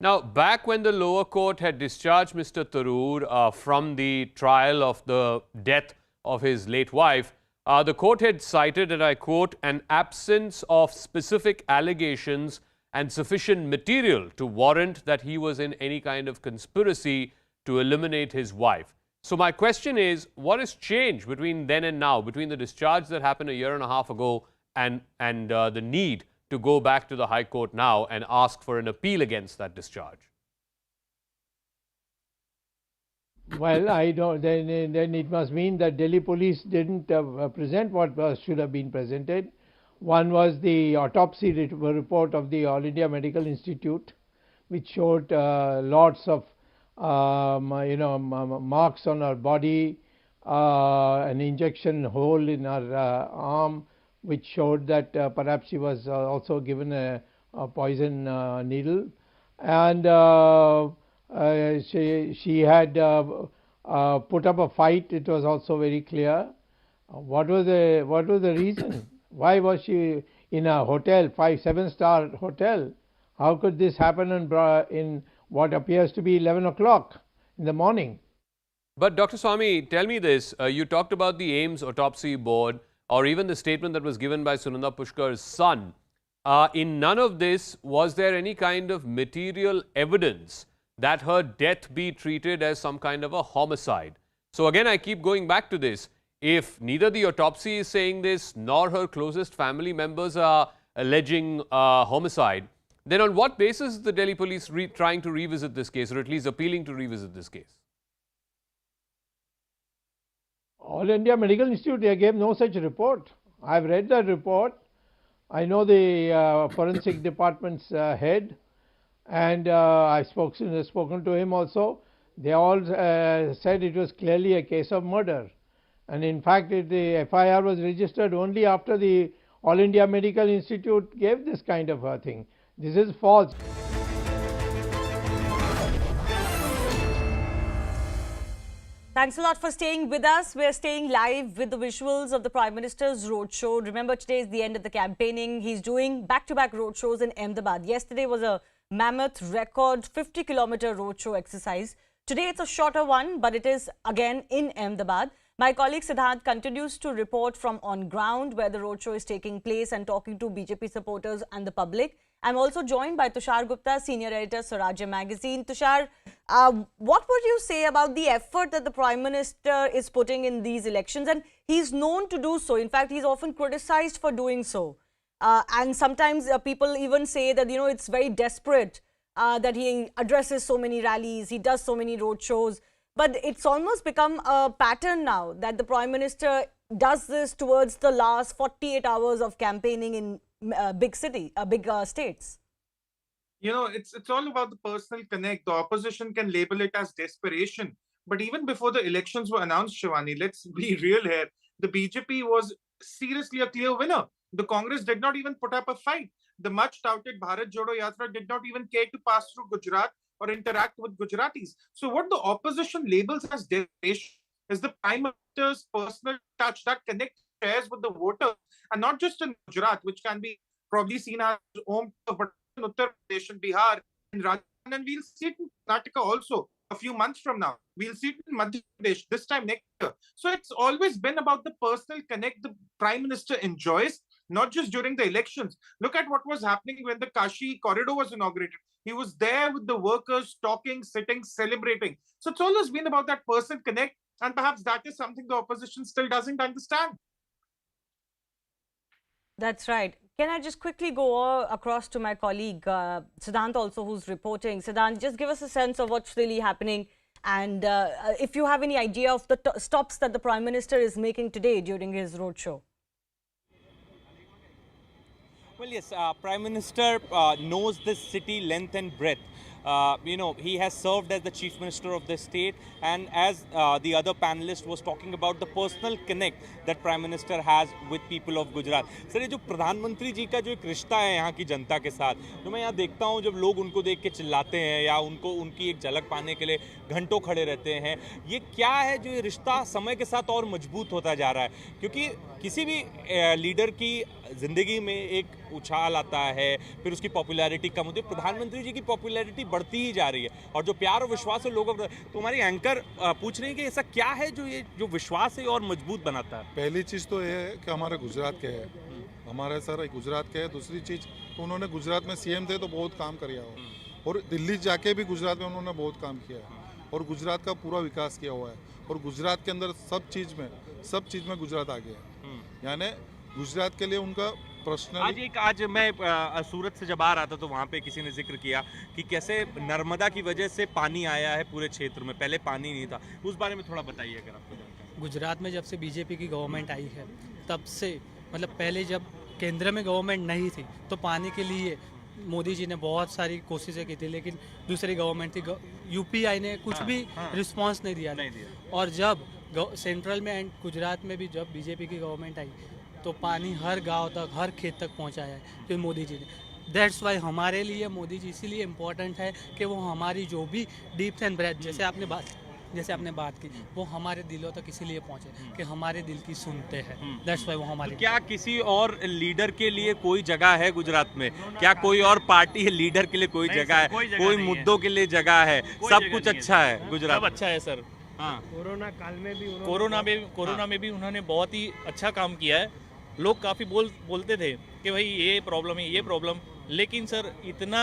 N: Now, back when the lower court had discharged Mr. Tharoor from the trial of the death of his late wife, the court had cited, and I quote, an absence of specific allegations and sufficient material to warrant that he was in any kind of conspiracy to eliminate his wife. So my question is, what has changed between then and now, between the discharge that happened a year and a half ago and the need to go back to the High Court now and ask for an appeal against that discharge?
O: Well, I don't. Then it must mean that Delhi police didn't present what should have been presented. One was the autopsy report of the All India Medical Institute, which showed lots of marks on her body, an injection hole in her arm, which showed that perhaps she was also given a poison needle, and she had put up a fight. It was also very clear. What was the reason? Why was she in a hotel, 5-7-star hotel? How could this happen in what appears to be 11 o'clock in the morning?
N: But Dr. Swamy, tell me this. You talked about the AIIMS autopsy board, or even the statement that was given by Sunanda Pushkar's son. In none of this, was there any kind of material evidence that her death be treated as some kind of a homicide? So again, I keep going back to this. If neither the autopsy is saying this, nor her closest family members are alleging homicide, then on what basis is the Delhi police trying to revisit this case, or at least appealing to revisit this case?
O: All India Medical Institute, they gave no such report. I've read that report. I know the forensic department's head. and I've spoken to him also. They all said it was clearly a case of murder, and in fact the FIR was registered only after the All India Medical Institute gave this kind of a thing. This is false.
C: Thanks a lot for staying with us. We're staying live with the visuals of the Prime Minister's roadshow. Remember, today is the end of the campaigning. He's doing back-to-back roadshows in Ahmedabad. Yesterday was a mammoth record 50-kilometer roadshow exercise. Today it's a shorter one, but it is again in Ahmedabad. My colleague Siddhant continues to report from on ground where the roadshow is taking place and talking to BJP supporters and the public. I'm also joined by Tushar Gupta, senior editor, Swarajya magazine. Tushar, what would you say about the effort that the Prime Minister is putting in these elections? And he's known to do so. In fact, he's often criticized for doing so. And sometimes people even say that, it's very desperate that he addresses so many rallies, he does so many roadshows. But it's almost become a pattern now that the Prime Minister does this towards the last 48 hours of campaigning in big states.
P: It's all about the personal connect. The opposition can label it as desperation. But even before the elections were announced, Shivani, let's be real here. The BJP was seriously a clear winner. The Congress did not even put up a fight. The much touted Bharat Jodo Yatra did not even care to pass through Gujarat or interact with Gujaratis. So what the opposition labels as desperation is the Prime Minister's personal touch that connects shares with the voters, and not just in Gujarat, which can be probably seen as home, but in Uttar Pradesh and Bihar and Rajasthan, and we'll see it in Karnataka also a few months from now. We'll see it in Madhya Pradesh this time next year. So it's always been about the personal connect the Prime Minister enjoys, not just during the elections. Look at what was happening when the Kashi corridor was inaugurated. He was there with the workers, talking, sitting, celebrating. So it's always been about that personal connect, and perhaps that is something the opposition still doesn't understand.
C: That's right. Can I just quickly go across to my colleague, Siddhant also, who's reporting. Siddhant, just give us a sense of what's really happening, and if you have any idea of the stops that the Prime Minister is making today during his roadshow.
E: Well, yes, Prime Minister knows this city length and breadth. He has served as the Chief Minister of the state, and as the other panelist was talking about the personal connect that Prime Minister has with people of Gujarat. Sir, ये जो प्रधानमंत्री जी का जो एक रिश्ता है यहाँ की जनता के साथ, जो मैं यहाँ देखता हूँ जब लोग उनको देख के चिल्लाते हैं या उनकी एक झलक पाने के लिए घंटों खड़े रहते हैं, ये क्या है जो ये रिश्ता समय के साथ और मजबूत होता जा रहा है? क्योंकि किसी भी लीडर की जिंदगी में एक उछाल आता है, फिर उसकी पॉपुलैरिटी कम होती है। प्रधानमंत्री जी की पॉपुलैरिटी बढ़ती ही जा रही है, और जो प्यार और विश्वास है लोगों का, तो हमारी एंकर पूछ रही है कि ऐसा क्या है जो विश्वास है और मजबूत बनाता है?
F: पहली चीज़ तो ये है कि हमारे गुजरात के है, हमारे सर गुजरात के है। दूसरी चीज़ तो उन्होंने गुजरात में सीएम थे तो बहुत काम किया हो, और दिल्ली जाके भी गुजरात में उन्होंने बहुत काम किया है, और गुजरात का पूरा विकास किया हुआ है, और गुजरात के अंदर सब चीज़ में गुजरात आ गया है। यानी गुजरात के लिए उनका पर्सनल।
E: आज मैं सूरत से जब आ रहा था तो वहाँ पे किसी ने जिक्र किया कि कैसे नर्मदा की वजह से पानी आया है पूरे क्षेत्र में, पहले पानी नहीं था। उस बारे में थोड़ा बताइए अगर आपको जानकारी।
Q: गुजरात में जब से बीजेपी की गवर्नमेंट आई है तब से, मतलब पहले जब केंद्र में गवर्नमेंट नहीं थी तो पानी के लिए मोदी जी ने बहुत सारी कोशिशें की थी, लेकिन दूसरी गवर्नमेंट थी, यूपीआई ने कुछ भी रिस्पॉन्स नहीं दिया। और जब सेंट्रल में एंड गुजरात में भी जब बीजेपी की गवर्नमेंट आई तो पानी हर गांव तक, हर खेत तक पहुंचाया है तो मोदी जी ने। दैट्स वाई हमारे लिए मोदी जी इसीलिए इम्पोर्टेंट है कि वो हमारी जो भी डीप एंड ब्रेथ, जैसे आपने बात की, वो हमारे दिलों तक इसीलिए पहुंचे कि हमारे दिल की सुनते हैं। दैट्स वाई वो हमारे।
E: क्या किसी और लीडर के लिए कोई जगह है गुजरात में? क्या कोई और पार्टी लीडर के लिए कोई जगह है? कोई मुद्दों के लिए जगह है? सब कुछ अच्छा है गुजरात?
K: सब अच्छा है सर। हाँ, कोरोना काल में भी कोरोना में भी उन्होंने बहुत ही अच्छा काम किया है। लोग काफ़ी बोलते थे कि भाई ये प्रॉब्लम है, ये प्रॉब्लम, लेकिन सर इतना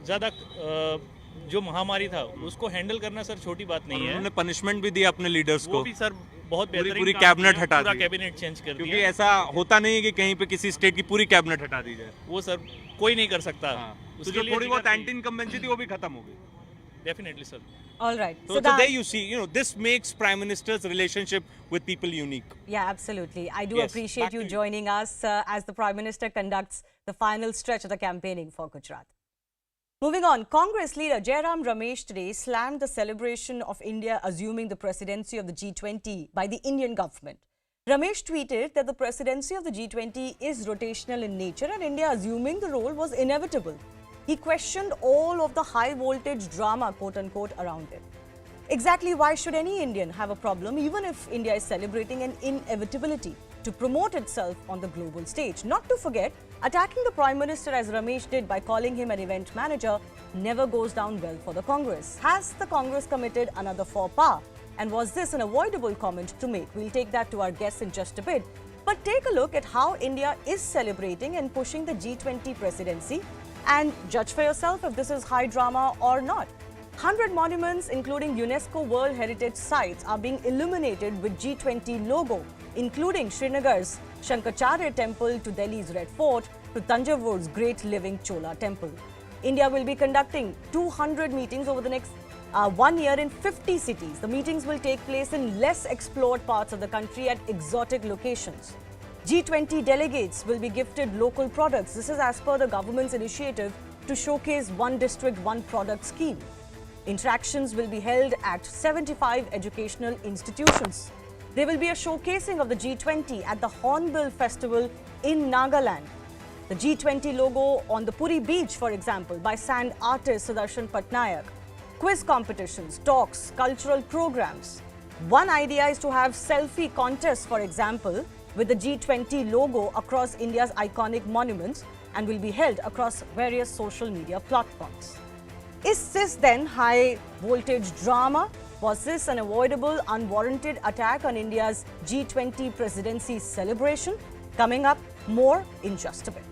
K: ज़्यादा जो महामारी था उसको हैंडल करना सर छोटी बात नहीं है।
E: उन्होंने पनिशमेंट भी दिया अपने लीडर्स को।
K: वो भी सर बहुत बेहतरीन,
E: पूरी कैबिनेट हटा दी,
K: पूरा कैबिनेट चेंज कर दिया।
E: क्योंकि ऐसा होता नहीं है कि कहीं पे किसी स्टेट की पूरी कैबिनेट हटा दी जाए,
K: वो सर कोई नहीं कर सकता।
E: तो जो थोड़ी बहुत एंटी इनकम्बेंसी थी वो भी खत्म हो गई।
K: Definitely, sir.
C: All right.
E: So there you see, this makes Prime Minister's relationship with people unique.
C: Yeah, absolutely. I do appreciate you joining us as the Prime Minister conducts the final stretch of the campaigning for Gujarat. Moving on, Congress leader Jairam Ramesh today slammed the celebration of India assuming the presidency of the G20 by the Indian government. Ramesh tweeted that the presidency of the G20 is rotational in nature and India assuming the role was inevitable. He questioned all of the high voltage drama, quote unquote, around it. Exactly why should any Indian have a problem even if India is celebrating an inevitability to promote itself on the global stage? Not to forget, attacking the Prime Minister as Ramesh did by calling him an event manager never goes down well for the Congress. Has the Congress committed another faux pas? And was this an avoidable comment to make? We'll take that to our guests in just a bit. But take a look at how India is celebrating and pushing the G20 presidency and judge for yourself if this is high drama or not. 100 monuments, including UNESCO World Heritage Sites, are being illuminated with G20 logo, including Srinagar's Shankaracharya Temple to Delhi's Red Fort to Tanjavu's Great Living Chola Temple. India will be conducting 200 meetings over the next 1 year in 50 cities. The meetings will take place in less explored parts of the country at exotic locations. G20 delegates will be gifted local products. This is as per the government's initiative to showcase One District, One Product scheme. Interactions will be held at 75 educational institutions. There will be a showcasing of the G20 at the Hornbill Festival in Nagaland. The G20 logo on the Puri beach, for example, by sand artist Sudarshan Patnaik. Quiz competitions, talks, cultural programs. One idea is to have selfie contests, for example, with the G20 logo across India's iconic monuments and will be held across various social media platforms. Is this then high voltage drama? Was this an avoidable, unwarranted attack on India's G20 presidency celebration? Coming up, more in just a bit.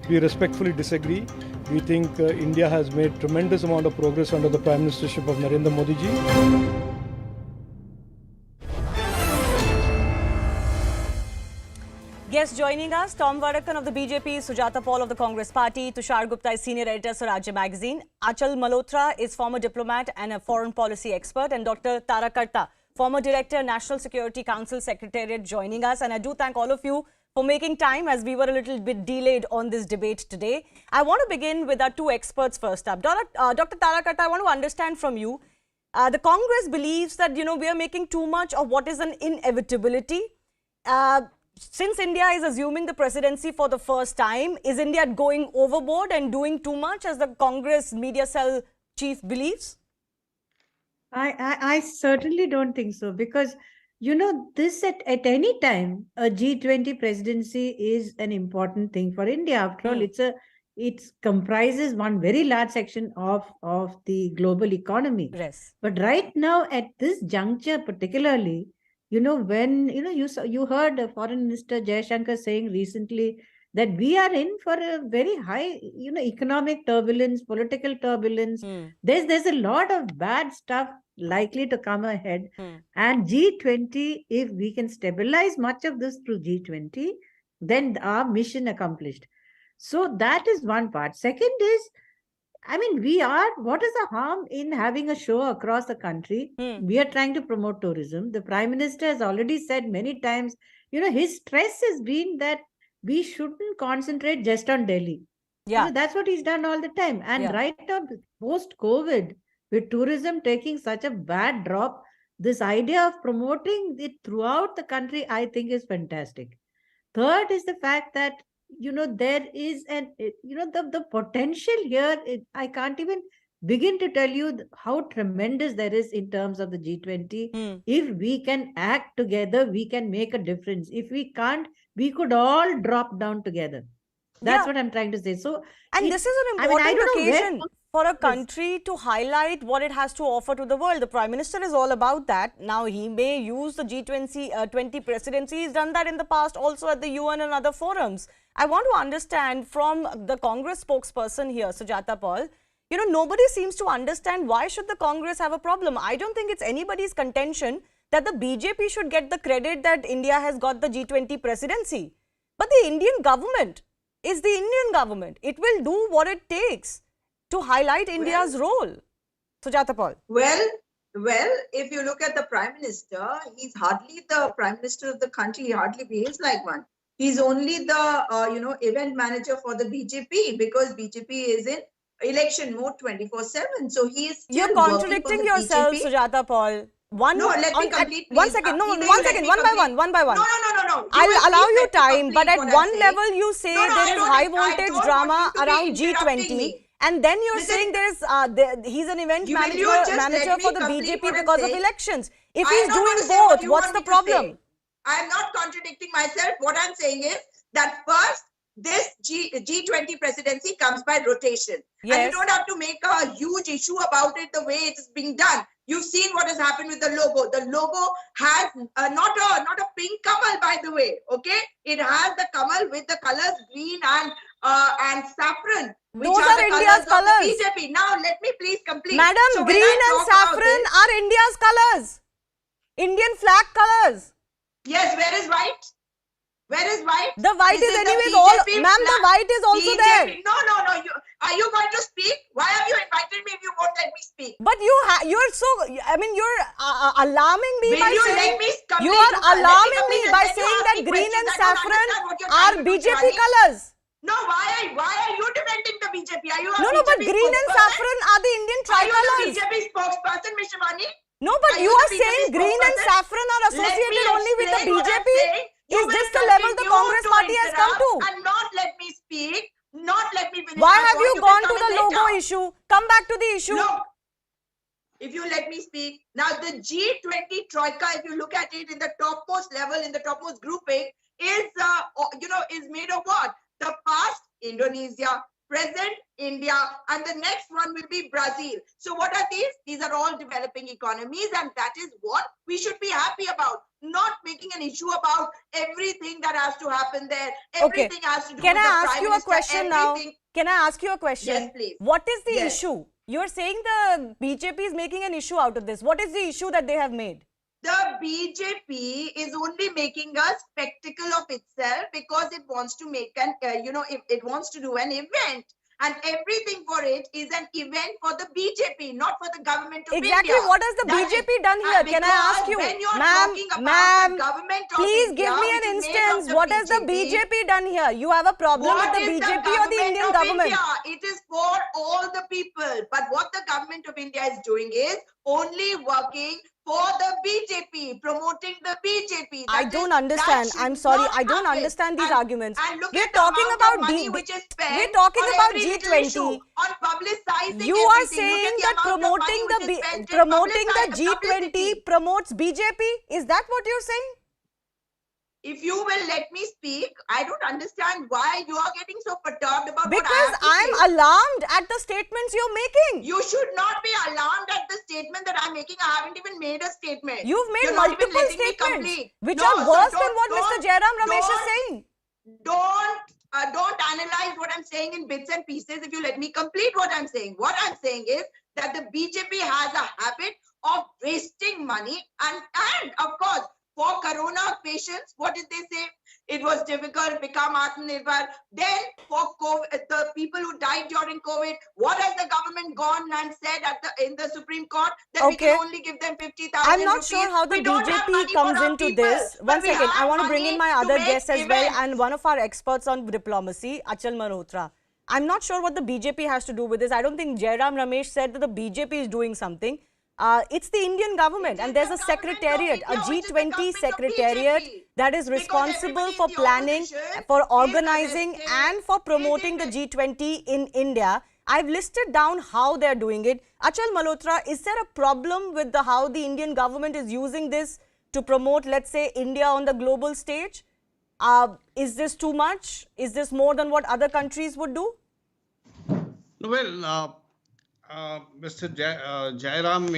R: We respectfully disagree. We think India has made tremendous amount of progress under the Prime Ministership of Narendra Modi ji.
C: Guests joining us, Tom Varakan of the BJP, Sujata Paul of the Congress Party, Tushar Gupta is senior editor Swarajya magazine, Achal Malhotra is former diplomat and a foreign policy expert, and Dr. Tara Karta, former director, National Security Council Secretariat, joining us. And I do thank all of you for making time as we were a little bit delayed on this debate today. I want to begin with our two experts first up. Dr. Tara Karta, I want to understand from you. The Congress believes that, we are making too much of what is an inevitability. Since India is assuming the presidency for the first time, is India going overboard and doing too much as the Congress media cell chief believes?
S: I certainly don't think so, because this at any time, a G20 presidency is an important thing for India. After all, it comprises one very large section of the global economy.
C: Yes.
S: But right now, at this juncture particularly, when you heard Foreign Minister Jaishankar saying recently that we are in for a very high, economic turbulence, political turbulence. There's a lot of bad stuff likely to come ahead. And G20, if we can stabilize much of this through G20, then our mission accomplished. So that is one part. Second is, what is the harm in having a show across the country? We are trying to promote tourism. The Prime Minister has already said many times, his stress has been that we shouldn't concentrate just on Delhi.
C: Yeah.
S: That's what he's done all the time. And right now, post-COVID, with tourism taking such a bad drop, this idea of promoting it throughout the country, I think, is fantastic. Third is the fact that, there is the potential here. I can't even begin to tell you how tremendous there is in terms of the G20. If we can act together, we can make a difference. If we can't, we could all drop down together. That's what I'm trying to say. So,
C: and this is an important occasion for a country to highlight what it has to offer to the world. The Prime Minister is all about that. Now, he may use the G20 presidency. He's done that in the past also at the UN and other forums. I want to understand from the Congress spokesperson here, Sujata Paul, nobody seems to understand why should the Congress have a problem. I don't think it's anybody's contention that the BJP should get the credit that India has got the G20 presidency. But the Indian government is the Indian government. It will do what it takes to highlight India's role. Sujata Paul.
T: Well, if you look at the Prime Minister, he's hardly the Prime Minister of the country. He hardly behaves like one. He's only the, event manager for the BJP, because BJP is in election mode 24/7. So he is still
C: You're contradicting yourself,
T: BJP.
C: Sujata Paul.
T: Let me complete.
C: One second, one by one.
T: No.
C: I'll allow you time, but at one level you say there is high voltage drama around G20. And then you're saying he's an event manager for the BJP because of elections. If he's doing both, what's the problem?
T: I am not contradicting myself. What I'm saying is that first, this G20 presidency comes by rotation.
C: Yes.
T: And you don't have to make a huge issue about it the way it is being done. You've seen what has happened with the logo. The logo has not a pink kamal, by the way. Okay, it has the kamal with the colors green and saffron.
C: Those are India's colors.
T: BJP. Now let me please complete.
C: Madam, green and saffron are India's colors. Indian flag colors.
T: Yes, where is white? Where is white?
C: The white is anyways all. Ma'am, the white is also there.
T: No. Are you going to speak? Why have you invited me if you won't let me speak?
C: But you're so. I mean, you're alarming me by saying. You are alarming me by saying that green and saffron are BJP colors.
T: No, why are you defending the BJP? Are you a
C: No, but green and saffron are the Indian tricolors.
T: Are you the BJP spokesperson, Ms. Shivani?
C: No, but you are saying green and saffron are associated only with the BJP. Is this the level the Congress party has come to?
T: And not let me speak, not let me finish.
C: Why have you gone to the logo issue? Come back to the issue.
T: No. If you let me speak. Now the G20 troika, if you look at it in the topmost level, in the topmost grouping, is made of what? The past, Indonesia, present, India, and the next one will be Brazil. So what are these? These are all developing economies, and that is what we should be happy about. Not making an issue about everything that has to happen there. Everything has to do with the Prime Minister.
C: Can I ask you a question now? Can I ask you a question?
T: Yes, please.
C: What is the issue? You're saying the BJP is making an issue out of this. What is the issue that they have made?
T: The BJP is only making a spectacle of itself because it wants to make it wants to do an event. And everything for it is an event for the BJP, not for the government of India.
C: Exactly. What has the BJP done here? Can I ask you? Ma'am, please give me an instance. What has the BJP done here? You have a problem with the BJP or the Indian government?
T: It is for all the people. But what the government of India is doing is only working for the BJP, promoting the BJP.
C: I don't understand. I'm sorry. I don't understand these arguments. We're talking about we're talking about G20.
T: On publicizing
C: you are saying that promoting the G20 promotes BJP? Is that what you're saying?
T: If you will let me speak, I don't understand why you are getting so perturbed about
C: because
T: what I have to
C: I'm
T: say.
C: alarmed at the statements you're making.
T: You should not be alarmed at the statement that I'm making. I haven't even made a statement.
C: You've made multiple statements which are worse than what Mr. Jairam Ramesh is saying.
T: Don't analyze what I'm saying in bits and pieces. If you let me complete what I'm saying. What I'm saying is that the BJP has a habit of wasting money and of course, for corona patients, what did they say? It was difficult, become Atmanirbhar. Then for COVID, the people who died during COVID, what has the government gone and said in the Supreme Court? That we can only give them 50,000
C: I'm not sure how the BJP comes into this. One second, I want to bring in my other guests as well and one of our experts on diplomacy, Achal Malhotra. I'm not sure what the BJP has to do with this. I don't think Jairam Ramesh said that the BJP is doing something. It's the Indian government, and there's a secretariat, a G20 secretariat that is responsible for planning, for organizing and for promoting the G20 in India. I've listed down how they're doing it. Achal Malhotra, is there a problem with how the Indian government is using this to promote, let's say, India on the global stage? Is this too much? Is this more than what other countries would do?
U: Well, Mr. Jairam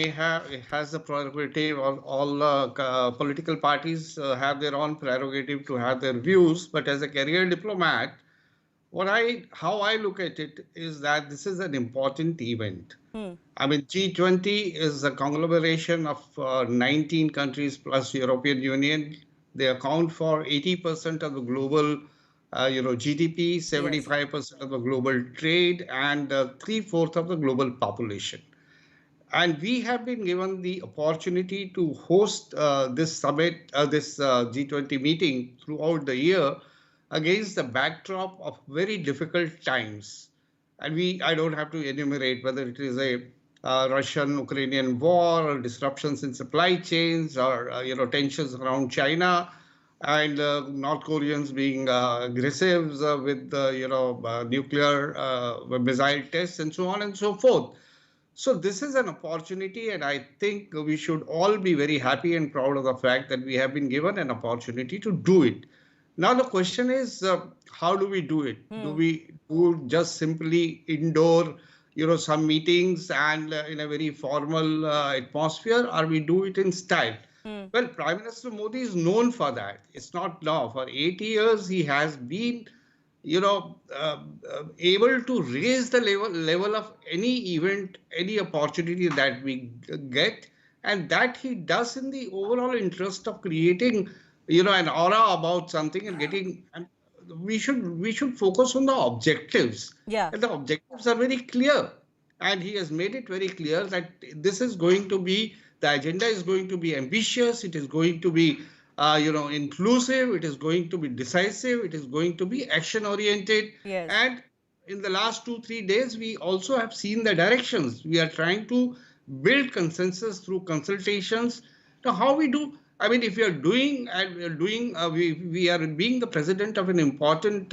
U: has the prerogative, or all political parties have their own prerogative to have their views. But as a career diplomat, how I look at it is that this is an important event. I mean, G20 is a conglomeration of 19 countries plus European Union. They account for 80% of the global GDP, 75% of the global trade, and 3/4 of the global population. And we have been given the opportunity to host this summit, this G20 meeting throughout the year against the backdrop of very difficult times. And I don't have to enumerate whether it is a Russian-Ukrainian war, or disruptions in supply chains, or tensions around China, and North Koreans being aggressive with nuclear missile tests, and so on and so forth. So this is an opportunity, and I think we should all be very happy and proud of the fact that we have been given an opportunity to do it. Now the question is, how do we do it? Do we do just simply indoor, some meetings and in a very formal atmosphere, or we do it in style? Well, Prime Minister Modi is known for that. It's not now. For 8 years, he has been, able to raise the level of any event, any opportunity that we get, and that he does in the overall interest of creating, an aura about something and getting. And we should focus on the objectives.
C: Yeah.
U: And the objectives are very clear, and he has made it very clear that this is going to be. The agenda is going to be ambitious. It is going to be, inclusive. It is going to be decisive. It is going to be action-oriented.
C: Yes.
U: And in the last 2-3 days, we also have seen the directions. We are trying to build consensus through consultations. Now, how we do? I mean, if we are doing, and we are being the president of an important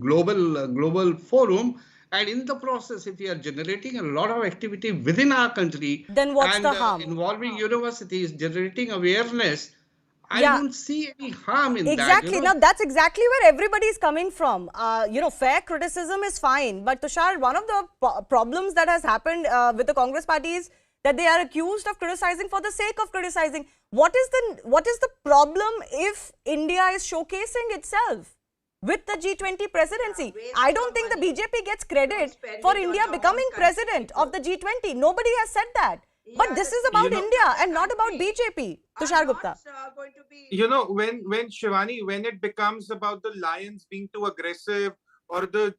U: global forum. And in the process, if we are generating a lot of activity within our country,
C: then what's
U: and
C: the harm?
U: Involving universities, generating awareness, I
C: Yeah.
U: don't see any harm in that.
C: Exactly. Now, that's exactly where everybody is coming from. Fair criticism is fine. But Tushar, one of the problems that has happened with the Congress party is that they are accused of criticizing for the sake of criticizing. What is the problem if India is showcasing itself with the G20 presidency? I don't think the BJP gets credit for India becoming president of the G20. Nobody has said that. But this is about India and not about BJP. Tushar Gupta.
P: When Shivani, when it becomes about the lions being too aggressive, or the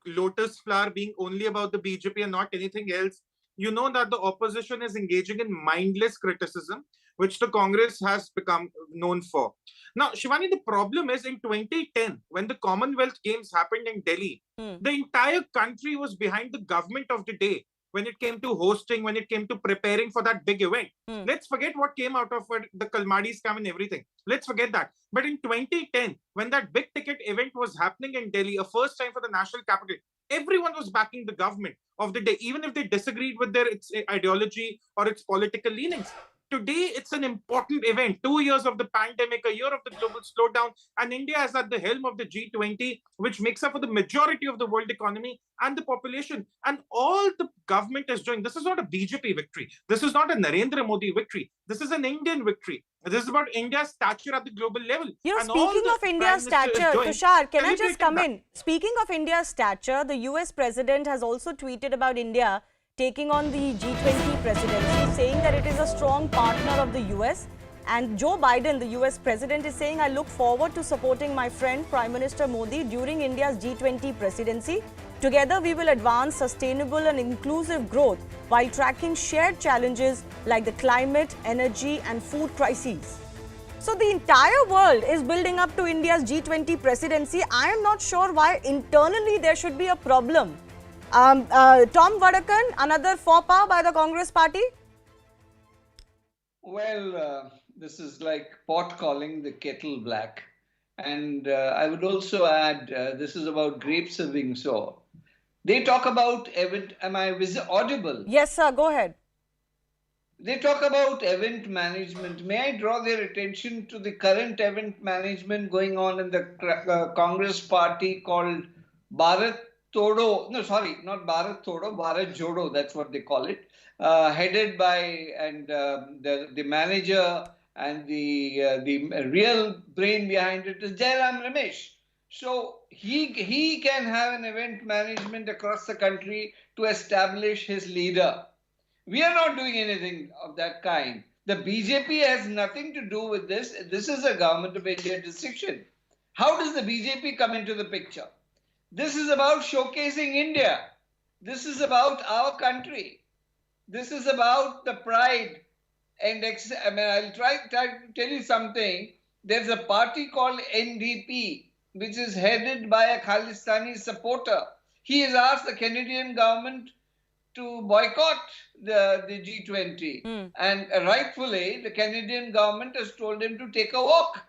P: lotus flower being only about the BJP and not anything else, you know that the opposition is engaging in mindless criticism, which the Congress has become known for. Now, Shivani, the problem is in 2010, when the Commonwealth Games happened in Delhi, the entire country was behind the government of the day when it came to hosting, when it came to preparing for that big event. Let's forget what came out of it, the Kalmadi scam and everything. Let's forget that. But in 2010, when that big ticket event was happening in Delhi, a first time for the national capital, everyone was backing the government of the day, even if they disagreed with its ideology or its political leanings. Today, it's an important event. 2 years of the pandemic, a year of the global slowdown, and India is at the helm of the G20, which makes up for the majority of the world economy and the population. And all the government is doing, this is not a BJP victory. This is not a Narendra Modi victory. This is an Indian victory. This is about India's stature at the global level.
C: Speaking of India's stature, Tushar, can I just come in? Speaking of India's stature, the US president has also tweeted about India taking on the G20 presidency, saying that it is a strong partner of the US. And Joe Biden, the US president, is saying, I look forward to supporting my friend Prime Minister Modi during India's G20 presidency. Together, we will advance sustainable and inclusive growth while tracking shared challenges like the climate, energy and food crises. So the entire world is building up to India's G20 presidency. I am not sure why internally there should be a problem. Tom Vadakan, another faux pas by the Congress party.
A: Well, this is like pot calling the kettle black. And I would also add, this is about grape serving sour. They talk about event, am I audible?
C: Yes, sir, go ahead.
A: They talk about event management. May I draw their attention to the current event management going on in the Congress party called Bharat Todo, no sorry, not Bharat Todo, Bharat Jodo, that's what they call it, headed by and the manager and the real brain behind it is Jairam Ramesh. So he can have an event management across the country to establish his leader. We are not doing anything of that kind. The BJP has nothing to do with this. This is a government of India decision. How does the BJP come into the picture? This is about showcasing India. This is about our country. This is about the pride. And I'll try to tell you something. There's a party called NDP, which is headed by a Khalistani supporter. He has asked the Canadian government to boycott the G20. And rightfully, the Canadian government has told him to take a walk.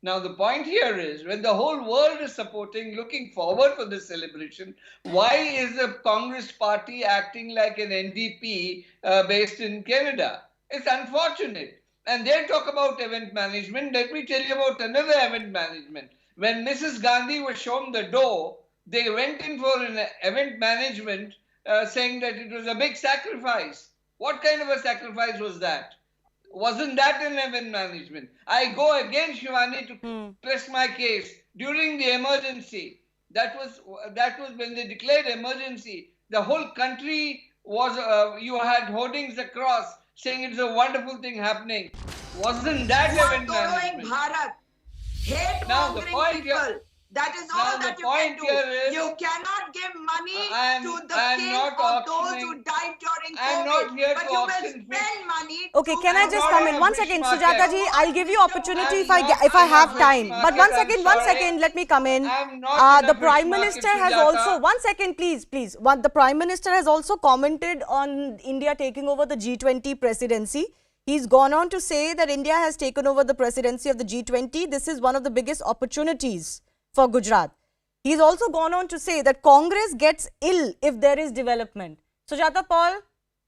A: Now, the point here is, when the whole world is supporting, looking forward for this celebration, why is the Congress party acting like an NDP based in Canada? It's unfortunate. And they talk about event management. Let me tell you about another event management. When Mrs. Gandhi was shown the door, they went in for an event management saying that it was a big sacrifice. What kind of a sacrifice was that? Wasn't that an event management? I go again, Shivani, to press my case. During the emergency, that was when they declared emergency. The whole country was, you had hoardings across saying it's a wonderful thing happening. Wasn't that event management?
T: Bharat. Hate
A: Now the point
T: people.
A: here,
T: That is all that you can do. You cannot give money to the kids of those who died during COVID. But you will spend money.
C: Okay, can I just come in? 1 second, Sujata ji, I'll give you opportunity if I have time. But 1 second, let me come in. The Prime Minister has also, 1 second, please. The Prime Minister has also commented on India taking over the G20 presidency. He's gone on to say that India has taken over the presidency of the G20. This is one of the biggest opportunities for Gujarat. He's also gone on to say that Congress gets ill if there is development. Sujata Paul,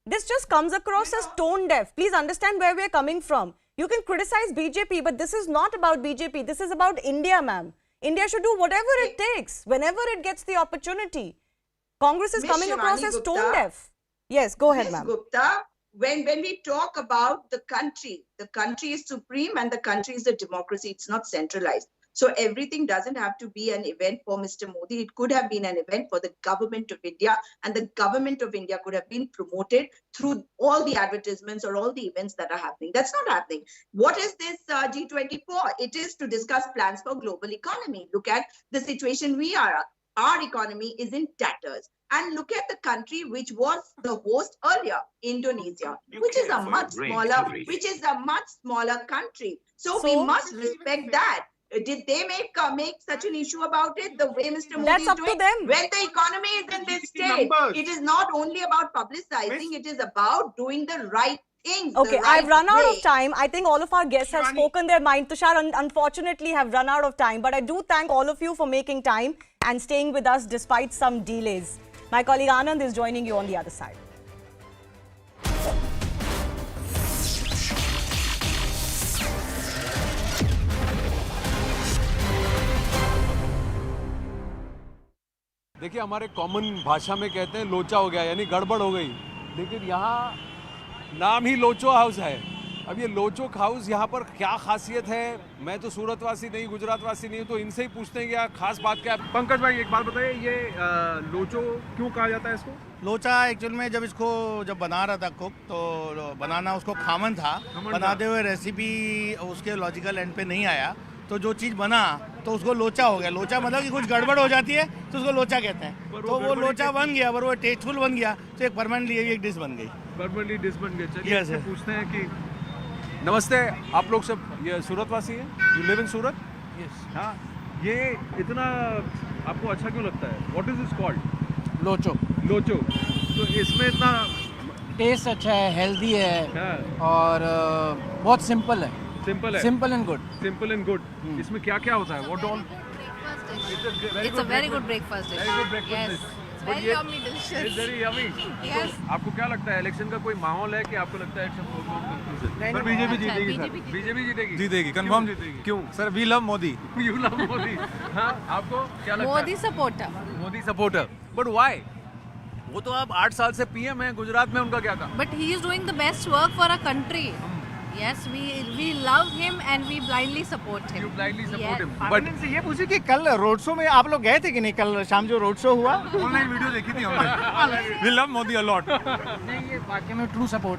C: this just comes across as tone deaf. Please understand where we're coming from. You can criticize BJP, but this is not about BJP. This is about India, ma'am. India should do whatever it takes, whenever it gets the opportunity. Congress is coming across as tone deaf. Yes, go ahead, ma'am.
T: Gupta, when we talk about the country is supreme and the country is a democracy. It's not centralized. So everything doesn't have to be an event for Mr. Modi. It could have been an event for the government of India, and the government of India could have been promoted through all the advertisements or all the events that are happening. That's not happening. What is this G20 for? It is to discuss plans for global economy. Look at the situation we are. Our economy is in tatters. And look at the country which was the host earlier, Indonesia, which is a much smaller country. So we must respect that. Did they make such an issue about it the way Mr. Modi is doing? That's up to them. When the economy is in this state, it is not only about publicizing, it is about doing the right things.
C: Okay, I've run out of time. I think all of our guests have spoken their mind. Tushar, unfortunately, have run out of time. But I do thank all of you for making time and staying with us despite some delays. My colleague Anand is joining you on the other side.
V: देखिए हमारे common भाषा में कहते हैं लोचा हो गया यानी गड़बड़ हो गई, लेकिन यहाँ नाम ही लोचो हाउस है। अब ये लोचो हाउस यहाँ पर क्या खासियत है, मैं तो सूरत वासी नहीं, गुजरात वासी नहीं हूँ, तो इनसे ही पूछते हैं क्या खास बात क्या है।
P: पंकज भाई एक बात बताइए, ये लोचो क्यों कहा जाता है इसको?
J: लोचा एक्चुअल में जब बना रहा था कुक, तो बनाना उसको खामन था, बनाते हुए रेसिपी उसके लॉजिकल एंड पे नहीं आया, तो जो चीज़ बना तो उसको लोचा हो गया। लोचा मतलब कि कुछ गड़बड़ हो जाती है तो उसको लोचा कहते हैं। तो वो लोचा बन गया, पर वो टेस्टफुल बन गया, तो एक परमानेंटली एक डिश बन गई।
V: परमानेंटली डिश बन गई। चलिए yes, पूछते हैं कि नमस्ते, आप लोग सब ये सूरत वासी हैं? You live in Surat? Yes. हाँ, ये इतना आपको अच्छा क्यों लगता है? What is this called?
J: Locho.
V: Locho. तो इसमें इतना
B: टेस्ट अच्छा है, हेल्दी है और बहुत सिंपल है।
V: सिंपल है,
B: simple and good.
V: Simple and good. इसमें क्या क्या होता है? What all?
I: It's a very good breakfast dish.
V: Very good breakfast
I: Yes.
V: dish.
I: Very yummy, delicious.
V: It's very yummy.
I: Yes.
V: तो आपको क्या लगता है, इलेक्शन का कोई माहौल है कि आपको लगता है इट्स अ फोregone conclusion?
P: सर बीजेपी जीतेगी सर,
V: बीजेपी जीतेगी।
P: जीतेगी, कंफर्म जीतेगी।
V: क्यों?
P: Sir we love Modi.
V: You love Modi. हाँ, आपको क्या लगता है?
I: Modi supporter.
V: Modi supporter. But why? वो तो आप 8 साल से पीएम हैं, गुजरात में उनका क्या काम?
I: But he is doing the best work for our country. Yes, we love him and we blindly support him.
V: You blindly support him.
P: But इनसे ये पूछे कि कल रोड शो में आप लोग गए थे कि नहीं? कल शाम जो रोड शो हुआ, ऑनलाइन वीडियो देखी थी हमने। We love Modi a lot.
B: नहीं, ये वाकई में ट्रू सपोर्ट